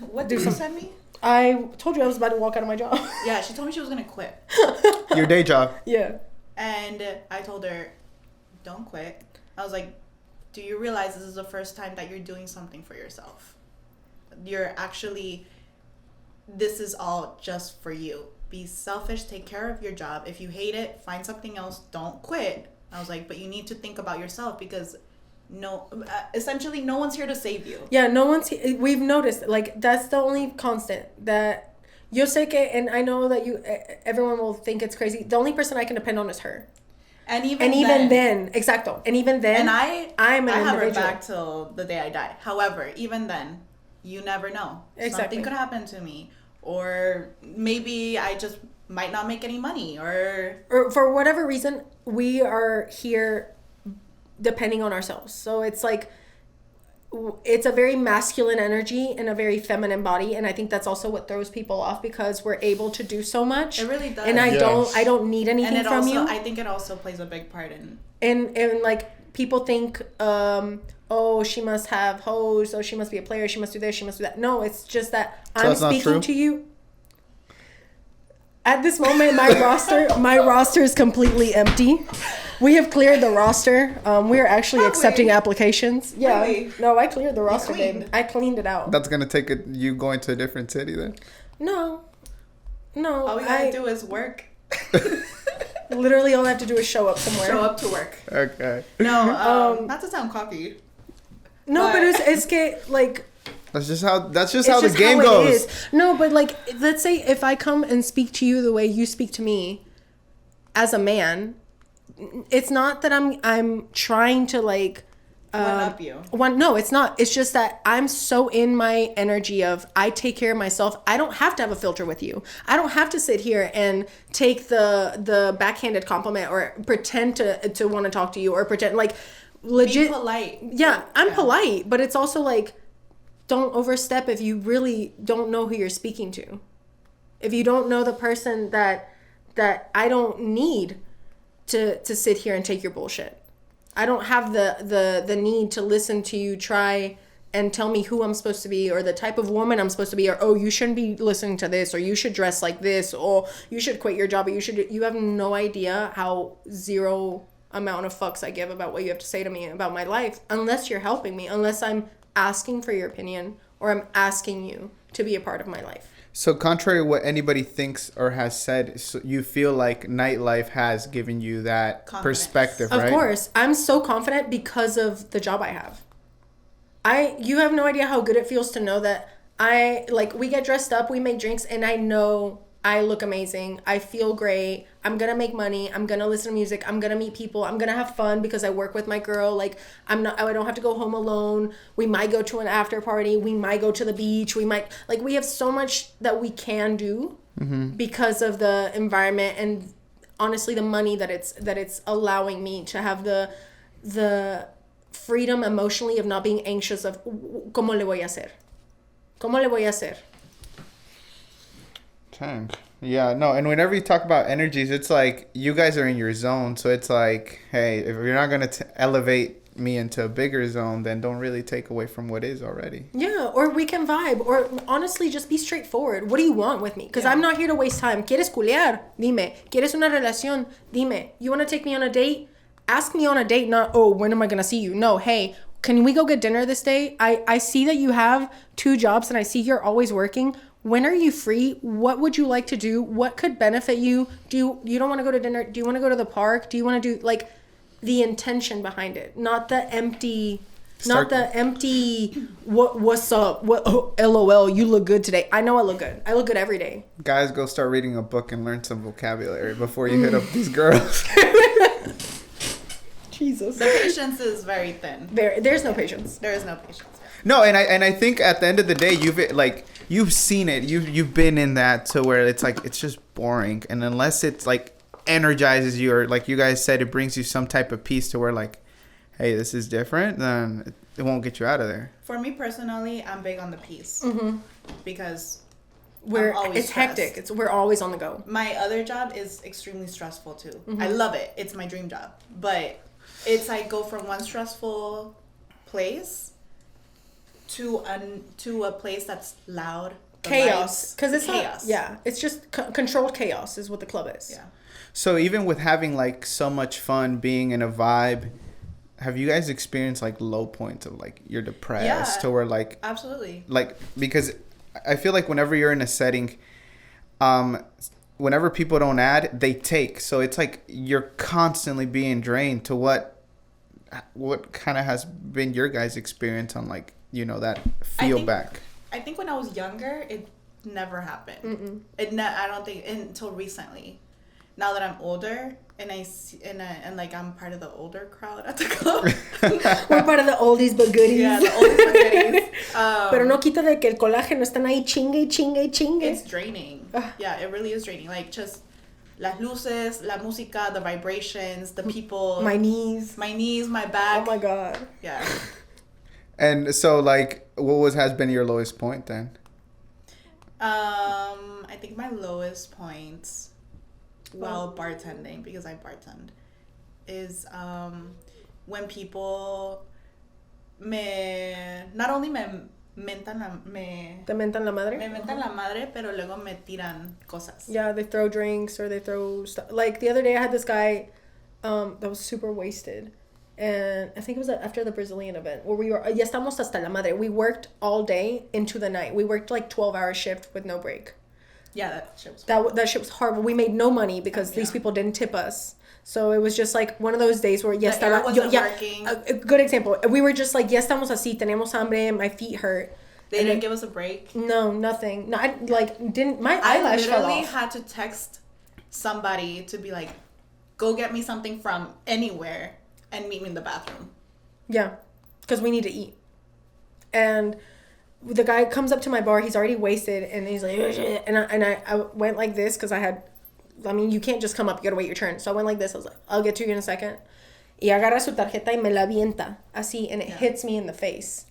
What did you send me? I told you I was about to walk out of my job. Yeah, she told me she was going to quit. Your day job. Yeah. And I told her, don't quit. I was like, do you realize this is the first time that you're doing something for yourself? You're actually, this is all just for you. Be selfish, take care of your job. If you hate it, find something else, don't quit. I was like, but you need to think about yourself, because essentially no one's here to save you. Yeah, we've noticed, like, that's the only constant that yo sé que, and I know that everyone will think it's crazy. The only person I can depend on is her. And even then, exacto. And even then, and I'm an have her individual. back till the day I die. However, even then, you never know. Exactly. Something could happen to me, or maybe I just might not make any money, or for whatever reason, we are here depending on ourselves. So it's like, it's a very masculine energy and a very feminine body, and I think that's also what throws people off, because we're able to do so much. It really does. And I Yes. don't need anything and from you. I think it also plays a big part in. And like, people think, oh, she must have hoes, oh, she must be a player, she must do this, she must do that. No, it's just that So I'm that's not speaking true? to you. At this moment, my roster is completely empty. We have cleared the roster. We are actually accepting applications. Yeah. Really? No, I cleared the roster, cleaned? babe. I cleaned it out. That's gonna take you going to a different city then. No. All we gotta do is work. Literally, all I have to do is show up somewhere. Show up to work. Okay. No, not to sound cocky. No, but it's que, like... That's just how It's the just game how it goes. is. No, but like, let's say if I come and speak to you the way you speak to me as a man, it's not that I'm trying to like One up you. No, it's not. It's just that I'm so in my energy of I take care of myself. I don't have to have a filter with you. I don't have to sit here and take the backhanded compliment or pretend to want to talk to you, or pretend like legit. Be polite. Yeah, I'm polite, but it's also like, don't overstep if you really don't know who you're speaking to. If you don't know the person that I don't need to sit here and take your bullshit. I don't have the need to listen to you try and tell me who I'm supposed to be, or the type of woman I'm supposed to be, or, oh, you shouldn't be listening to this, or you should dress like this, or you should quit your job, or you have no idea how zero amount of fucks I give about what you have to say to me about my life, unless you're helping me, unless I'm asking for your opinion, or I'm asking you to be a part of my life. So contrary to what anybody thinks or has said, so you feel like Nightlife has given you that Confidence. perspective, right? Of course. I'm so confident because of the job I have. You have no idea how good it feels to know that we get dressed up, we make drinks, and I know I look amazing. I feel great. I'm going to make money. I'm going to listen to music. I'm going to meet people. I'm going to have fun because I work with my girl. Like, I don't have to go home alone. We might go to an after party. We might go to the beach. We have so much that we can do because of the environment and honestly the money that it's allowing me to have the freedom emotionally of not being anxious of ¿cómo le voy a hacer? ¿Cómo le voy a hacer? Dang. Yeah, no, and whenever you talk about energies, it's like you guys are in your zone, so it's like, hey, if you're not going to elevate me into a bigger zone, then don't really take away from what is already. Yeah, or we can vibe, or honestly, just be straightforward. What do you want with me? Because I'm not here to waste time. ¿Quieres culiar? Dime. ¿Quieres una relación? Dime. You want to take me on a date? Ask me on a date, not, oh, when am I going to see you? No, hey, can we go get dinner this day? I see that you have 2 jobs, and I see you're always working. When are you free? What would you like to do? What could benefit you? You don't want to go to dinner? Do you want to go to the park? Do you want to do like the intention behind it? Not the empty what's up? What LOL, you look good today. I know I look good. I look good every day. Guys, go start reading a book and learn some vocabulary before you hit up these girls. Jesus. The patience is very thin. There's no patience. There is no patience. No, and I think at the end of the day, you've seen it. You've been in that to where it's like it's just boring, and unless it's like energizes you, or like you guys said, it brings you some type of peace to where like, hey, this is different, then it won't get you out of there. For me personally, I'm big on the peace because It's hectic. We're always on the go. My other job is extremely stressful too. I love it. It's my dream job. But it's like go from one stressful place to a place that's loud. Chaos. Because it's chaos. It's just controlled chaos is what the club is. Yeah. So even with having like so much fun, being in a vibe, have you guys experienced like low points of like you're depressed to where like absolutely like because I feel like whenever you're in a setting, whenever people don't add, they take. So it's like you're constantly being drained. To what kind of has been your guys' experience on like, you know, that back? I think when I was younger, it never happened. I don't think until recently. Now that I'm older and I see, and like I'm part of the older crowd at the club. We're part of the oldies but goodies. Yeah, the oldies but goodies. Pero no quita de que el colágeno están ahí chingue. It's draining. Yeah, it really is draining. Like just las luces, la música, the vibrations, the people. My knees, my back. Oh my God. Yeah. And so like, what has been your lowest point then? I think my lowest points while bartending, because I bartend, is when people not only me mentan la madre, pero luego me tiran cosas. Yeah, they throw drinks or they throw stuff. Like the other day, I had this guy that was super wasted. And I think it was after the Brazilian event where we were, ya estamos hasta la madre. We worked all day into the night. We worked like 12-hour shift with no break. Yeah, that shit was horrible. That shit was horrible. We made no money because these people didn't tip us. So it was just like one of those days where working. A good example. We were just like, ya estamos así, tenemos hambre, my feet hurt. They didn't give us a break. No, nothing. No, my eyelash fell off. I literally had to text somebody to be like, go get me something from anywhere and meet me in the bathroom. Yeah, because we need to eat. And the guy comes up to my bar. He's already wasted, and he's like, and I went like this because you can't just come up. You gotta wait your turn. So I went like this. I was like, I'll get to you in a second. Y agarra su tarjeta y me la avienta así, and it hits me in the face.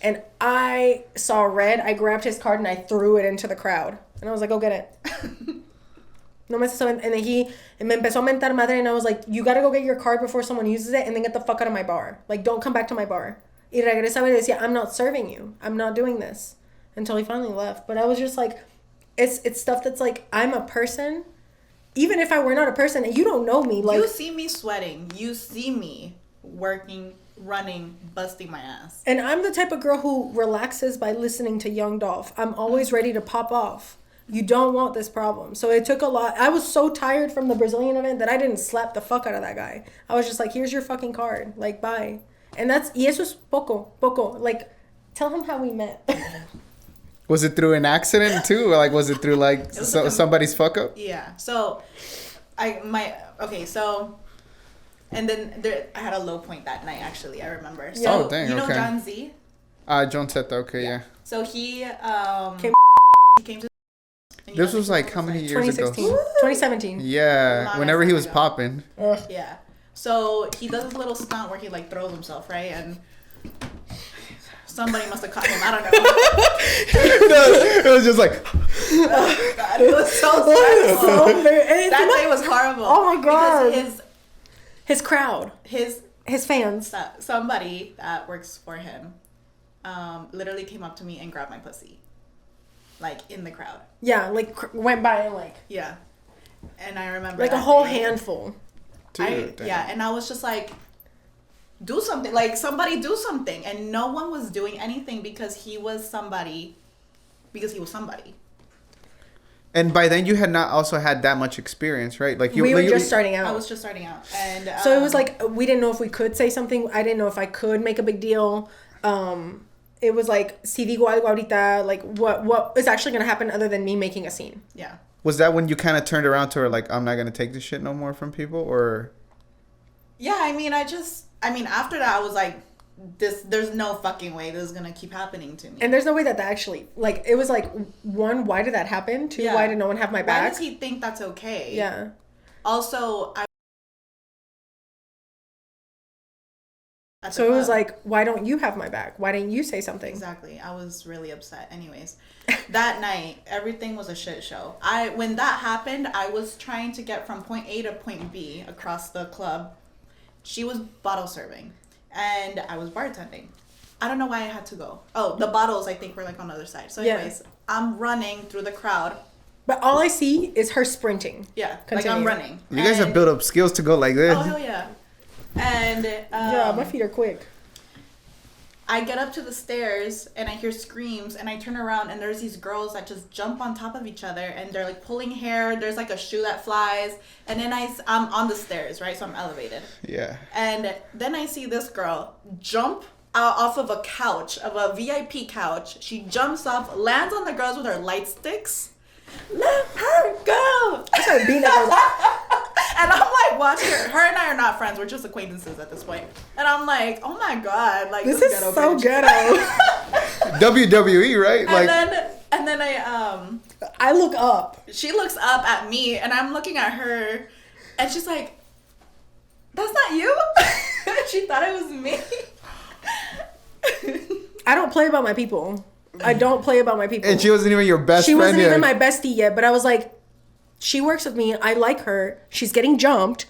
And I saw red. I grabbed his card and I threw it into the crowd. And I was like, go get it. No me and then me empezó a mentar madre, and I was like, you gotta go get your card before someone uses it, and then get the fuck out of my bar. Like, don't come back to my bar. Y regresaba y decía, I'm not serving you. I'm not doing this. Until he finally left. But I was just like, it's stuff that's like, I'm a person. Even if I were not a person, you don't know me. Like, you see me sweating. You see me working, running, busting my ass. And I'm the type of girl who relaxes by listening to Young Dolph. I'm always ready to pop off. You don't want this problem. So it took a lot. I was so tired from the Brazilian event that I didn't slap the fuck out of that guy. I was just like, here's your fucking card. Like, bye. And y eso es poco. Like, tell him how we met. Was it through an accident too? Or like, was it through like somebody's fuck up? Yeah. So, and then I had a low point that night, actually, I remember. So, you know John Z? John Zeta, okay, yeah. So he came to. This was like how many years ago? 2017. Yeah, whenever he was popping. Yeah. So he does this little stunt where he like throws himself, right? And somebody must have caught him. I don't know. It was just like. Oh, God, it was so stressful. That day was horrible. Oh my God. Because his crowd. His fans. Somebody that works for him literally came up to me and grabbed my pussy. Like, in the crowd. Yeah, like, went by and, like... Yeah. And I remember like a whole handful. And I was just like, do something. Like, somebody do something. And no one was doing anything because he was somebody. And by then, you had not also had that much experience, right? Like we were just starting out. I was just starting out. And so it was like, we didn't know if we could say something. I didn't know if I could make a big deal. It was like, si digo algo ahorita, like, what is actually going to happen other than me making a scene? Yeah. Was that when you kind of turned around to her, like, I'm not going to take this shit no more from people, or? Yeah, I mean, after that, I was like, there's no fucking way this is going to keep happening to me. And there's no way that actually, like, it was like, one, why did that happen? Two, why did no one have my back? Why does he think that's okay? Yeah. Also, So it was like, why don't you have my back? Why didn't you say something? Exactly. I was really upset. Anyways, that night, everything was a shit show. When that happened, I was trying to get from point A to point B across the club. She was bottle serving, and I was bartending. I don't know why I had to go. Oh, the bottles, I think, were like on the other side. So anyways, I'm running through the crowd. But all I see is her sprinting. Yeah, Continue. like I'm running. You guys have built up skills to go like this. Oh, hell yeah. And yeah, my feet are quick. I get up to the stairs and I hear screams and I turn around and there's these girls that just jump on top of each other and they're like pulling hair. There's like a shoe that flies, and then I'm on the stairs, right? So I'm elevated. Yeah. And then I see this girl jump out off of a couch, of a VIP couch. She jumps off, lands on the girls with her light sticks. Let her go! I started beating her. And I'm like watching her. Her and I are not friends. We're just acquaintances at this point. And I'm like, oh my god, like this is ghetto so bitch. ghetto. WWE, right? And then I look up. she looks up at me, and I'm looking at her, and she's like, "That's not you." She thought it was me. I don't play about my people. And she wasn't even your best She friend wasn't yet. even my bestie yet, but I was like, she works with me. I like her. She's getting jumped.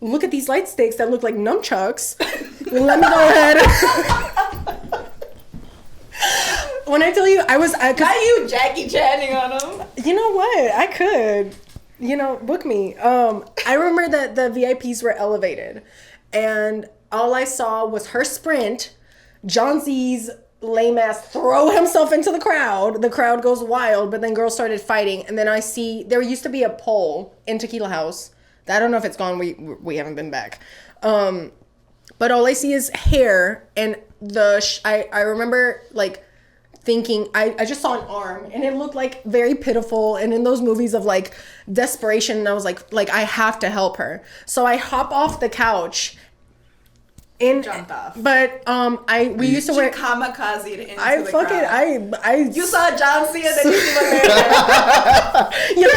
Look at these light sticks that look like nunchucks. Let me go ahead. When I tell you, Not you Jackie Channing on him. You know what? I could. Book me. I remember that the VIPs were elevated, and all I saw was her sprint. John Z's lame ass throw himself into the crowd. The crowd goes wild, but then girls started fighting, and then I see there used to be a pole in Tequila House. I don't know if it's gone. We haven't been back. But all I see is hair, and I remember like thinking I just saw an arm, and it looked like very pitiful, and in those movies of like desperation, and I was like I have to help her. So I hop off the couch. Jumped off. But we used to wear kamikaze into the crowd. You saw John Cena, then you see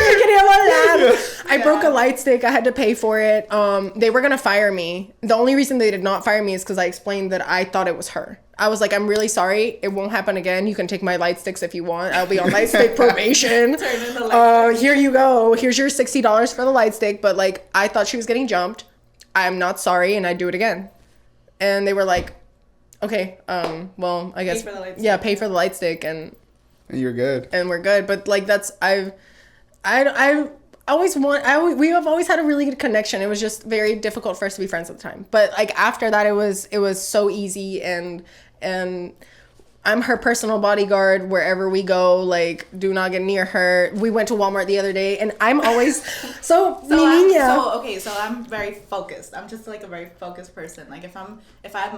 I broke a light stick. I had to pay for it. They were gonna fire me. The only reason they did not fire me is because I explained that I thought it was her. I was like, I'm really sorry. It won't happen again. You can take my light sticks if you want. I'll be on light stick probation. Here you go. Here's your $60 for the light stick. But like, I thought she was getting jumped. I'm not sorry, and I'd do it again. And they were like, okay, well, I guess, pay for the light stick, and you're good. And we're good. But like, we have always had a really good connection. It was just very difficult for us to be friends at the time. But like after that, it was so easy, and I'm her personal bodyguard wherever we go. Like, do not get near her. We went to Walmart the other day, and I'm always so I'm very focused. I'm just like a very focused person. Like if I'm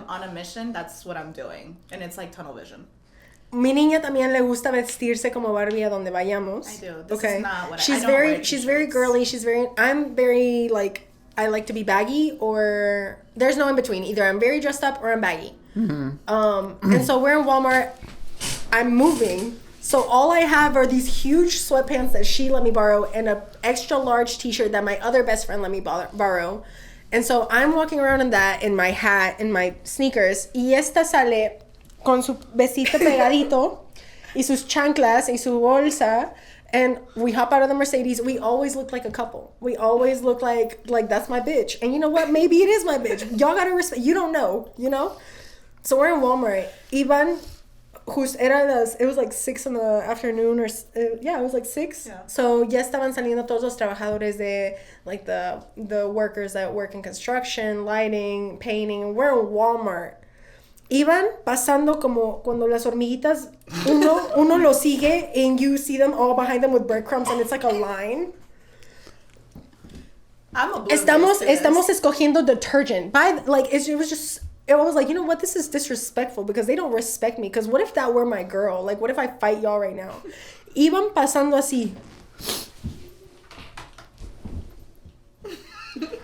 on a mission, that's what I'm doing, and it's like tunnel vision. Mi niña también le gusta vestirse como Barbie a donde vayamos. I do. This is not what she's I very she's very girly. I'm very like, I like to be baggy, or there's no in between. Either I'm very dressed up or I'm baggy. Mm-hmm. And so we're in Walmart. I'm moving. So all I have are these huge sweatpants that she let me borrow, and a extra large t-shirt that my other best friend let me borrow. And so I'm walking around in that, in my hat, in my sneakers. Y esta sale con su vestido pegadito y sus chanclas y su bolsa. And we hop out of the Mercedes. We always look like a couple. We always look like that's my bitch. And you know what? Maybe it is my bitch. Y'all gotta respect. You don't know, So we're in Walmart. Ivan, it was like 6 in the afternoon, or it was like 6. Yeah. So ya estaban saliendo todos los trabajadores de like the workers that work in construction, lighting, painting. We're in Walmart. Iban pasando como cuando las hormiguitas, uno lo sigue, and you see them all behind them with breadcrumbs, and it's like a line. Estamos escogiendo detergent. It was like, you know what, this is disrespectful, because they don't respect me. Because what if that were my girl? Like, what if I fight y'all right now? Iban pasando así.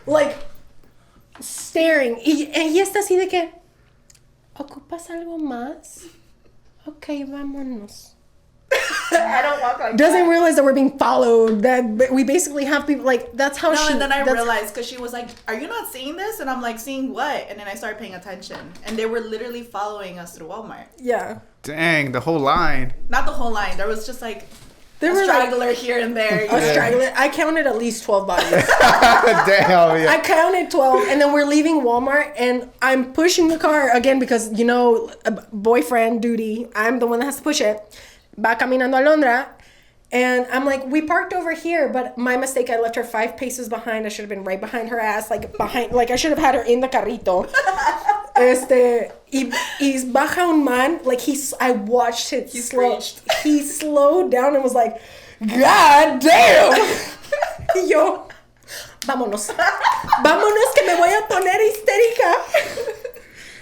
Like, staring. Y está así de que, ¿ocupas algo más? Ok, vámonos. I don't walk like doesn't that. realize that we're being followed. That we basically have people like that's how she. And then I that's- realized because she was like, "Are you not seeing this?" And I'm like, "Seeing what?" And then I started paying attention, and they were literally following us through Walmart. Yeah. Dang, the whole line. Not the whole line. There was just like There a were like straggler here and there. a straggler. I counted at least 12 bodies. Damn, yeah. I counted 12, and then we're leaving Walmart, and I'm pushing the car again because, you know, boyfriend duty. I'm the one that has to push it. Va caminando a Londra, and I'm like, we parked over here, but my mistake, I left her 5 paces behind. I should have been right behind her ass, like I should have had her in the carrito. Y baja un man, like I watched it he slowed down and was like, God damn! Y yo, vámonos que me voy a poner histérica.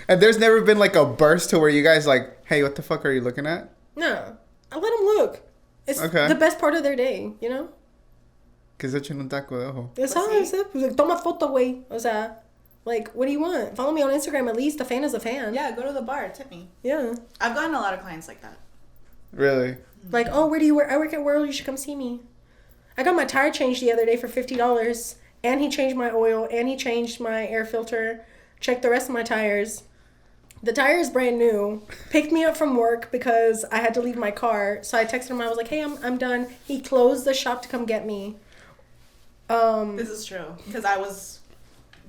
And there's never been like a burst to where you guys like, hey, what the fuck are you looking at? No, I let them look. It's Okay. the best part of their day, you know? Que se echen un taco de ojo. Pues, toma foto, güey. O sea, like, what do you want? Follow me on Instagram at least. A fan is a fan. Yeah, go to the bar, tip me. Yeah. I've gotten a lot of clients like that. Really? Like, oh, where do you work? I work at World. You should come see me. I got my tire changed the other day for $50. And he changed my oil. And he changed my air filter. Checked the rest of my tires. The tire is brand new. Picked me up from work because I had to leave my car. So I texted him. I was like, hey, I'm done. He closed the shop to come get me. This is true. Because I was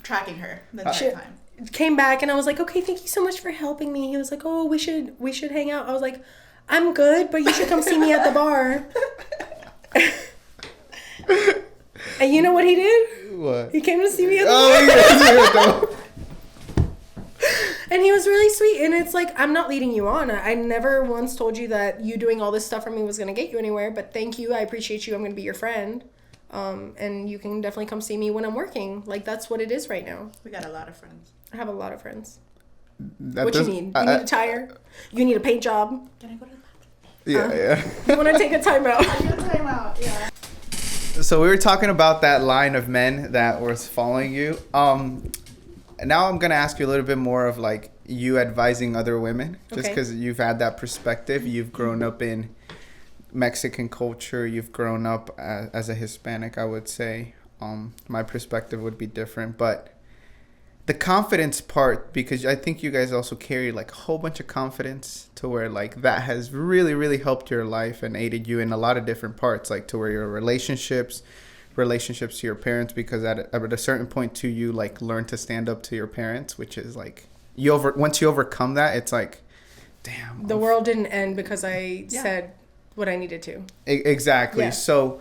tracking her the entire time. Came back and I was like, okay, thank you so much for helping me. He was like, oh, we should hang out. I was like, I'm good, but you should come see me at the bar. And you know what he did? What? He came to see me at the bar. And he was really sweet. And it's like, I'm not leading you on. I never once told you that you doing all this stuff for me was going to get you anywhere. But thank you. I appreciate you. I'm going to be your friend. And you can definitely come see me when I'm working. Like, that's what it is right now. We got a lot of friends. I have a lot of friends. That What you need? You need a tire? You need a paint job? Can I go to the bathroom? Yeah. You want to take a timeout? I need a timeout. Yeah. So we were talking about that line of men that was following you. Now I'm gonna ask you a little bit more of like you advising other women, just because you've had that perspective. You've grown up in Mexican culture. You've grown up as a Hispanic, I would say. My perspective would be different, but the confidence part, because I think you guys also carry like a whole bunch of confidence to where like that has really, really helped your life and aided you in a lot of different parts, like to where your relationships to your parents, because at a certain point too, you like learn to stand up to your parents, which is like once you overcome that, it's like, damn. The world didn't end because I said what I needed to. Exactly. Yeah. So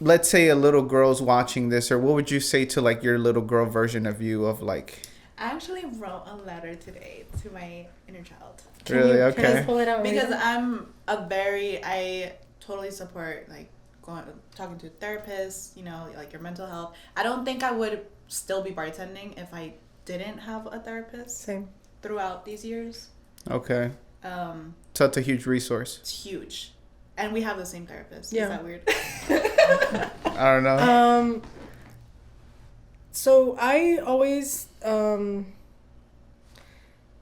let's say a little girl's watching this, or what would you say to like your little girl version of you of like... I actually wrote a letter today to my inner child. Really? Can I pull it out? Because I totally support like talking to therapists, you know, like your mental health. I don't think I would still be bartending if I didn't have a therapist. Same. Throughout these years. Okay. So it's a huge resource. It's huge. And we have the same therapist. Yeah. Is that weird? I don't know. So I always, when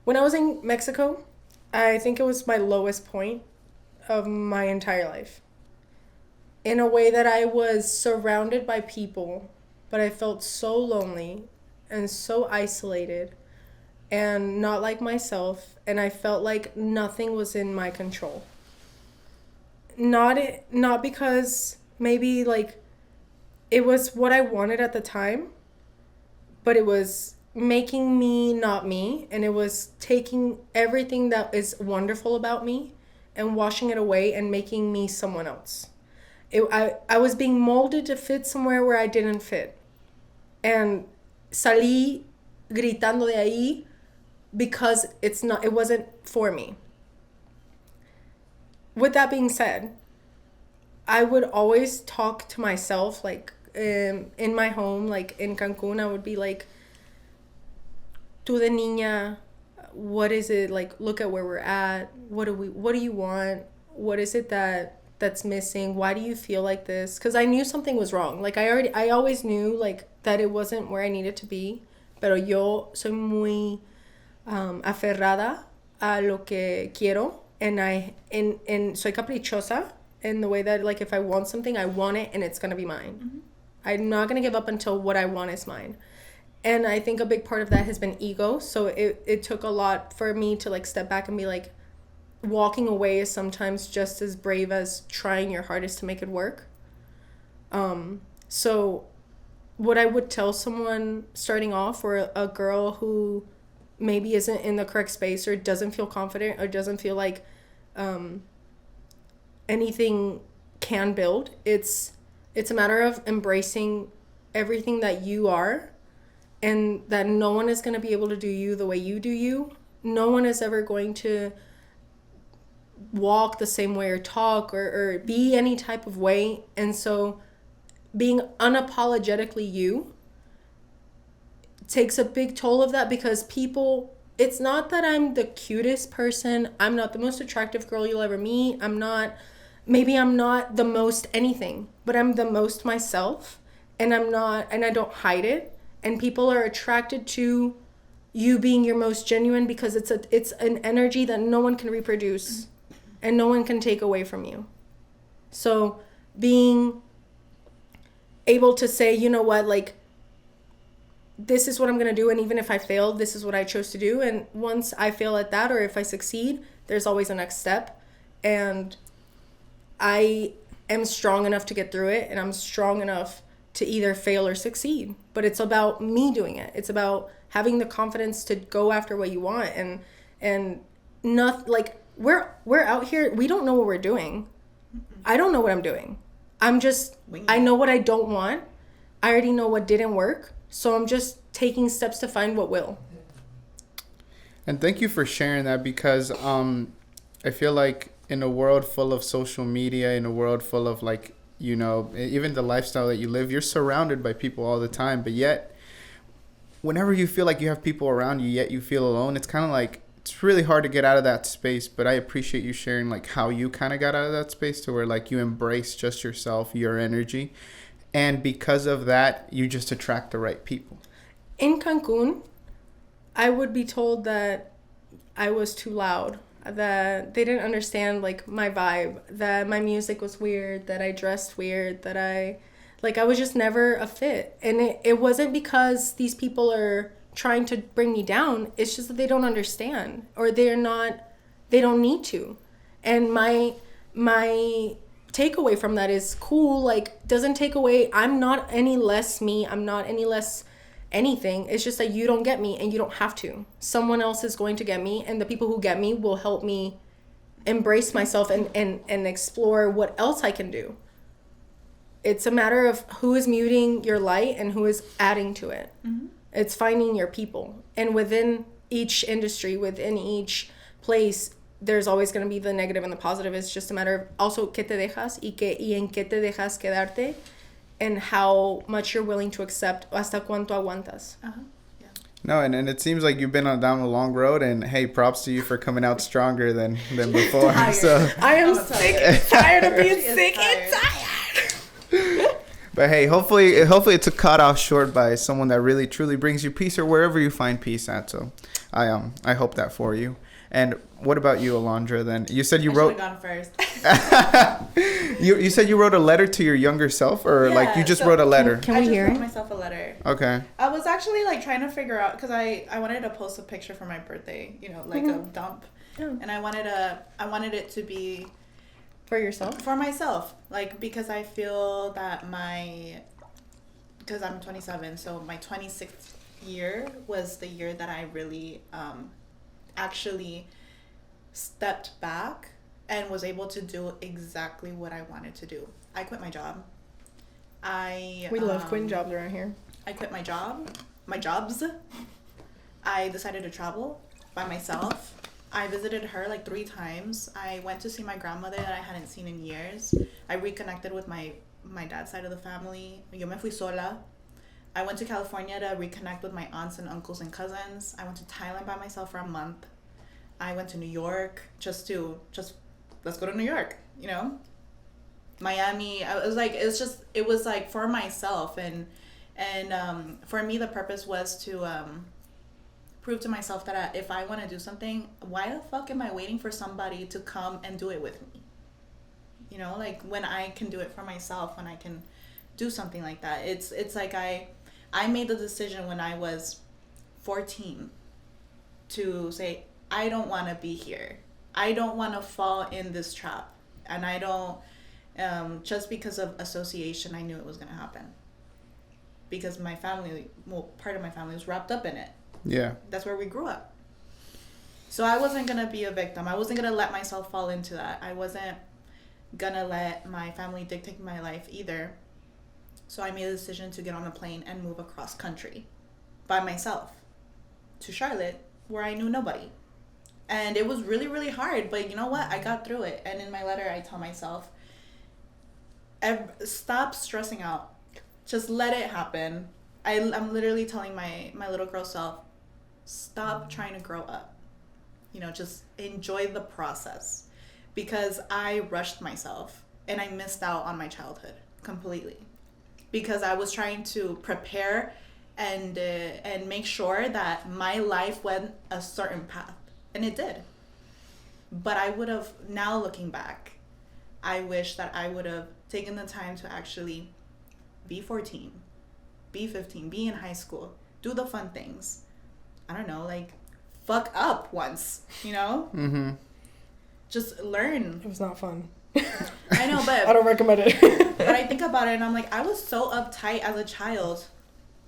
I was in Mexico, I think it was my lowest point of my entire life. In a way that I was surrounded by people, but I felt so lonely and so isolated and not like myself, and I felt like nothing was in my control. Not because maybe like it was what I wanted at the time, but it was making me not me, and it was taking everything that is wonderful about me and washing it away and making me someone else. I was being molded to fit somewhere where I didn't fit. And salí gritando de ahí because it wasn't for me. With that being said, I would always talk to myself, like in my home, like in Cancun, I would be like, tú de niña, what is it? Like, look at where we're at. What do you want? What is it that's missing? Why do you feel like this? Because I knew something was wrong. Like I always knew like that it wasn't where I needed to be. Pero yo soy muy aferrada a lo que quiero. and soy caprichosa in the way that, like, if I want something, I want it and it's going to be mine. Mm-hmm. I'm not going to give up until what I want is mine. And I think a big part of that has been ego. So it took a lot for me to, like, step back and be like, walking away is sometimes just as brave as trying your hardest to make it work. So what I would tell someone starting off, or a girl who maybe isn't in the correct space or doesn't feel confident or doesn't feel like anything can build, it's a matter of embracing everything that you are, and that no one is going to be able to do you the way you do you. No one is ever going to walk the same way or talk or be any type of way. And so being unapologetically you takes a big toll of that, because people, it's not that I'm the cutest person, I'm not the most attractive girl you'll ever meet, maybe I'm not the most anything, but I'm the most myself, and I don't hide it, and people are attracted to you being your most genuine, because it's an energy that no one can reproduce and no one can take away from you. So being able to say, you know what, like, this is what I'm going to do, and even if I fail, this is what I chose to do, and once I fail at that, or if I succeed, there's always a next step, and I am strong enough to get through it, and I'm strong enough to either fail or succeed. But it's about me doing it. It's about having the confidence to go after what you want, and not, like, we're out here, we don't know what we're doing. I don't know what I'm doing. I know what I don't want. I already know what didn't work. So I'm just taking steps to find what will. And thank you for sharing that, because I feel like in a world full of social media, in a world full of, like, you know, even the lifestyle that you live, you're surrounded by people all the time. But yet, whenever you feel like you have people around you, yet you feel alone, it's kind of like, it's really hard to get out of that space. But I appreciate you sharing, like, how you kind of got out of that space to where, like, you embrace just yourself, your energy. And because of that, you just attract the right people. In Cancun, I would be told that I was too loud, that they didn't understand, like, my vibe, that my music was weird, that I dressed weird, that I was just never a fit. And it wasn't because these people are trying to bring me down. It's just that they don't understand, or they don't need to. And my takeaway from that is, cool, like, doesn't take away, I'm not any less me, I'm not any less anything. It's just that you don't get me, and you don't have to. Someone else is going to get me, and the people who get me will help me embrace myself and explore what else I can do. It's a matter of who is muting your light and who is adding to it. Mm-hmm. It's finding your people. And within each industry, within each place, there's always going to be the negative and the positive. It's just a matter of also qué te dejas y en qué te dejas quedarte, and how much you're willing to accept, hasta cuánto aguantas. Uh-huh. Yeah. No, and it seems like you've been down a long road, and hey, props to you for coming out stronger than before. So I am sick and tired of being sick and tired. But hey, hopefully it's cut off short by someone that really truly brings you peace, or wherever you find peace at. So I hope that for you. And what about you, Alondra? Then you said you wrote. Gone first. You said you wrote a letter to your younger self, or like you just wrote a letter. Can we hear it? I just wrote myself a letter. Okay. I was actually, like, trying to figure out, because I wanted to post a picture for my birthday, you know, like, a dump, and I wanted it to be for yourself, for myself, like, because I feel that because I'm 27, so my 26th year was the year that I really actually stepped back and was able to do exactly what I wanted to do. I quit my job. We love quitting jobs around here. I quit my jobs. I decided to travel by myself. I visited her like 3 times. I went to see my grandmother that I hadn't seen in years. I reconnected with my dad's side of the family. Yo me fui sola. I went to California to reconnect with my aunts and uncles and cousins. I went to Thailand by myself for a month. I went to New York just let's go to New York, you know? Miami. It was like for myself, and for me the purpose was to prove to myself that if I want to do something, why the fuck am I waiting for somebody to come and do it with me? You know, like when I can do it for myself, when I can do something like that. It's like I made the decision when I was 14 to say, I don't want to be here. I don't want to fall in this trap. And I don't, just because of association, I knew it was going to happen. Because my family, well, part of my family was wrapped up in it. Yeah. That's where we grew up. So I wasn't going to be a victim. I wasn't going to let myself fall into that. I wasn't going to let my family dictate my life either. So I made a decision to get on a plane and move across country by myself to Charlotte, where I knew nobody. And it was really, really hard. But you know what? I got through it. And in my letter, I tell myself, stop stressing out. Just let it happen. I'm literally telling my little girl self, stop trying to grow up. You know, just enjoy the process. Because I rushed myself and I missed out on my childhood completely. Because I was trying to prepare and make sure that my life went a certain path. And it did. But I would have, now looking back, I wish that I would have taken the time to actually be 14, be 15, be in high school, do the fun things. I don't know, like, fuck up once, you know? Mm-hmm. Just learn. It was not fun. I know, but I don't recommend it. But I think about it and I'm like, I was so uptight as a child,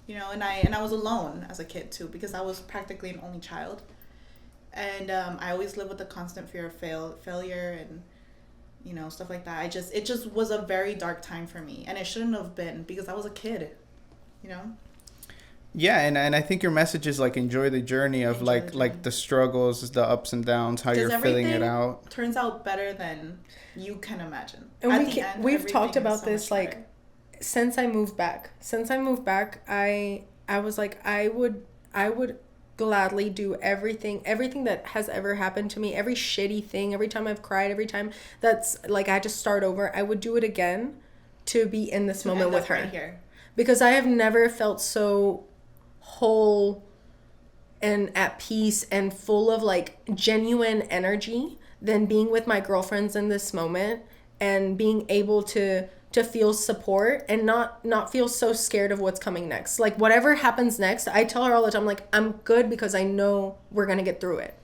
you know, and I was alone as a kid too, because I was practically an only child. And I always lived with the constant fear of failure and, you know, stuff like that. It just was a very dark time for me, and it shouldn't have been, because I was a kid, you know? Yeah, and I think your message is like enjoy the journey of like the struggles, the ups and downs, how you're filling it out. Turns out better than you can imagine. And we've talked about this so like since I moved back. I was like I would gladly do everything that has ever happened to me, every shitty thing, every time I've cried, every time that's like I had to start over, I would do it again to be in this moment with her. Right here. Because I have never felt so whole and at peace and full of like genuine energy than being with my girlfriends in this moment and being able to feel support and not feel so scared of what's coming next. Like whatever happens next, I tell her all the time, like, I'm good because I know we're going to get through it.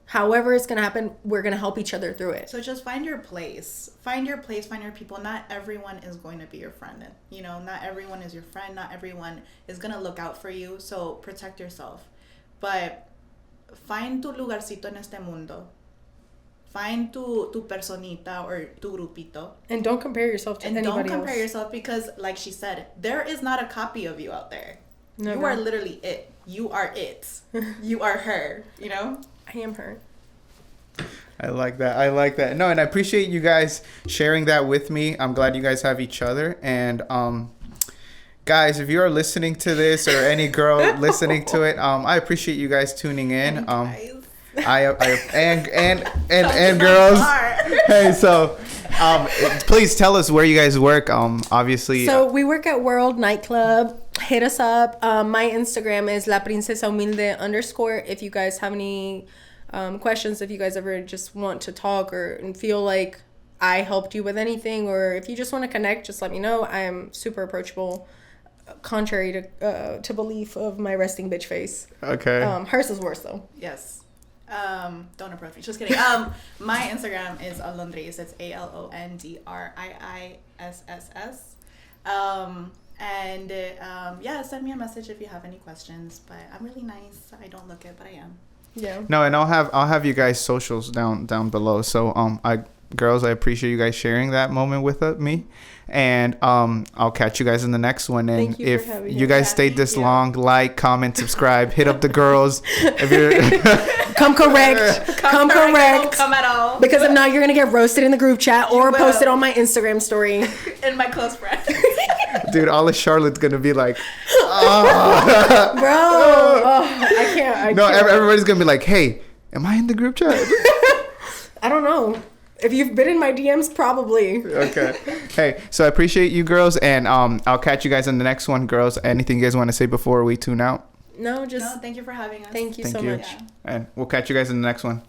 However it's going to happen, we're going to help each other through it. So just find your place. Find your people. Not everyone is going to be your friend. You know, not everyone is your friend. Not everyone is going to look out for you. So protect yourself. But find tu lugarcito en este mundo. Find tu personita or tu grupito. And don't compare yourself to anybody else. And don't compare yourself because, like she said, there is not a copy of you out there. Never. You are literally it. You are it. You are her, you know? I am her. I like that. No, and I appreciate you guys sharing that with me. I'm glad you guys have each other. And guys, if you are listening to this or any girl listening to it, I appreciate you guys tuning in. And girls. Hey, so please tell us where you guys work. Obviously. So we work at World Nightclub. Hit us up. My Instagram is La Princesa Humilde _ if you guys have any questions, if you guys ever just want to talk and feel like I helped you with anything, or if you just want to connect, just let me know. I am super approachable, contrary to belief of my resting bitch face. Okay. Hers is worse though. Yes. Don't approach me. Just kidding. My Instagram is Alondriss. It's ALONDRIISSS. Yeah, send me a message if you have any questions. But I'm really nice. I don't look it, but I am. Yeah. No, and I'll have you guys socials down below. So girls, I appreciate you guys sharing that moment with me. And I'll catch you guys in the next one. And thank you if for having you guys stayed this long, like, comment, subscribe, hit up the girls. If you're come correct. Come at all. Because if not, you're gonna get roasted in the group chat or posted on my Instagram story. And my close friends. Dude, all of Charlotte's gonna be like, bro. I can't. Everybody's gonna be like, hey, am I in the group chat? I don't know. If you've been in my DMs, probably. Okay. Hey, so I appreciate you girls, and I'll catch you guys in the next one. Girls, anything you guys want to say before we tune out? No, No, thank you for having us. thank you Thank so you. much. Yeah. And we'll catch you guys in the next one.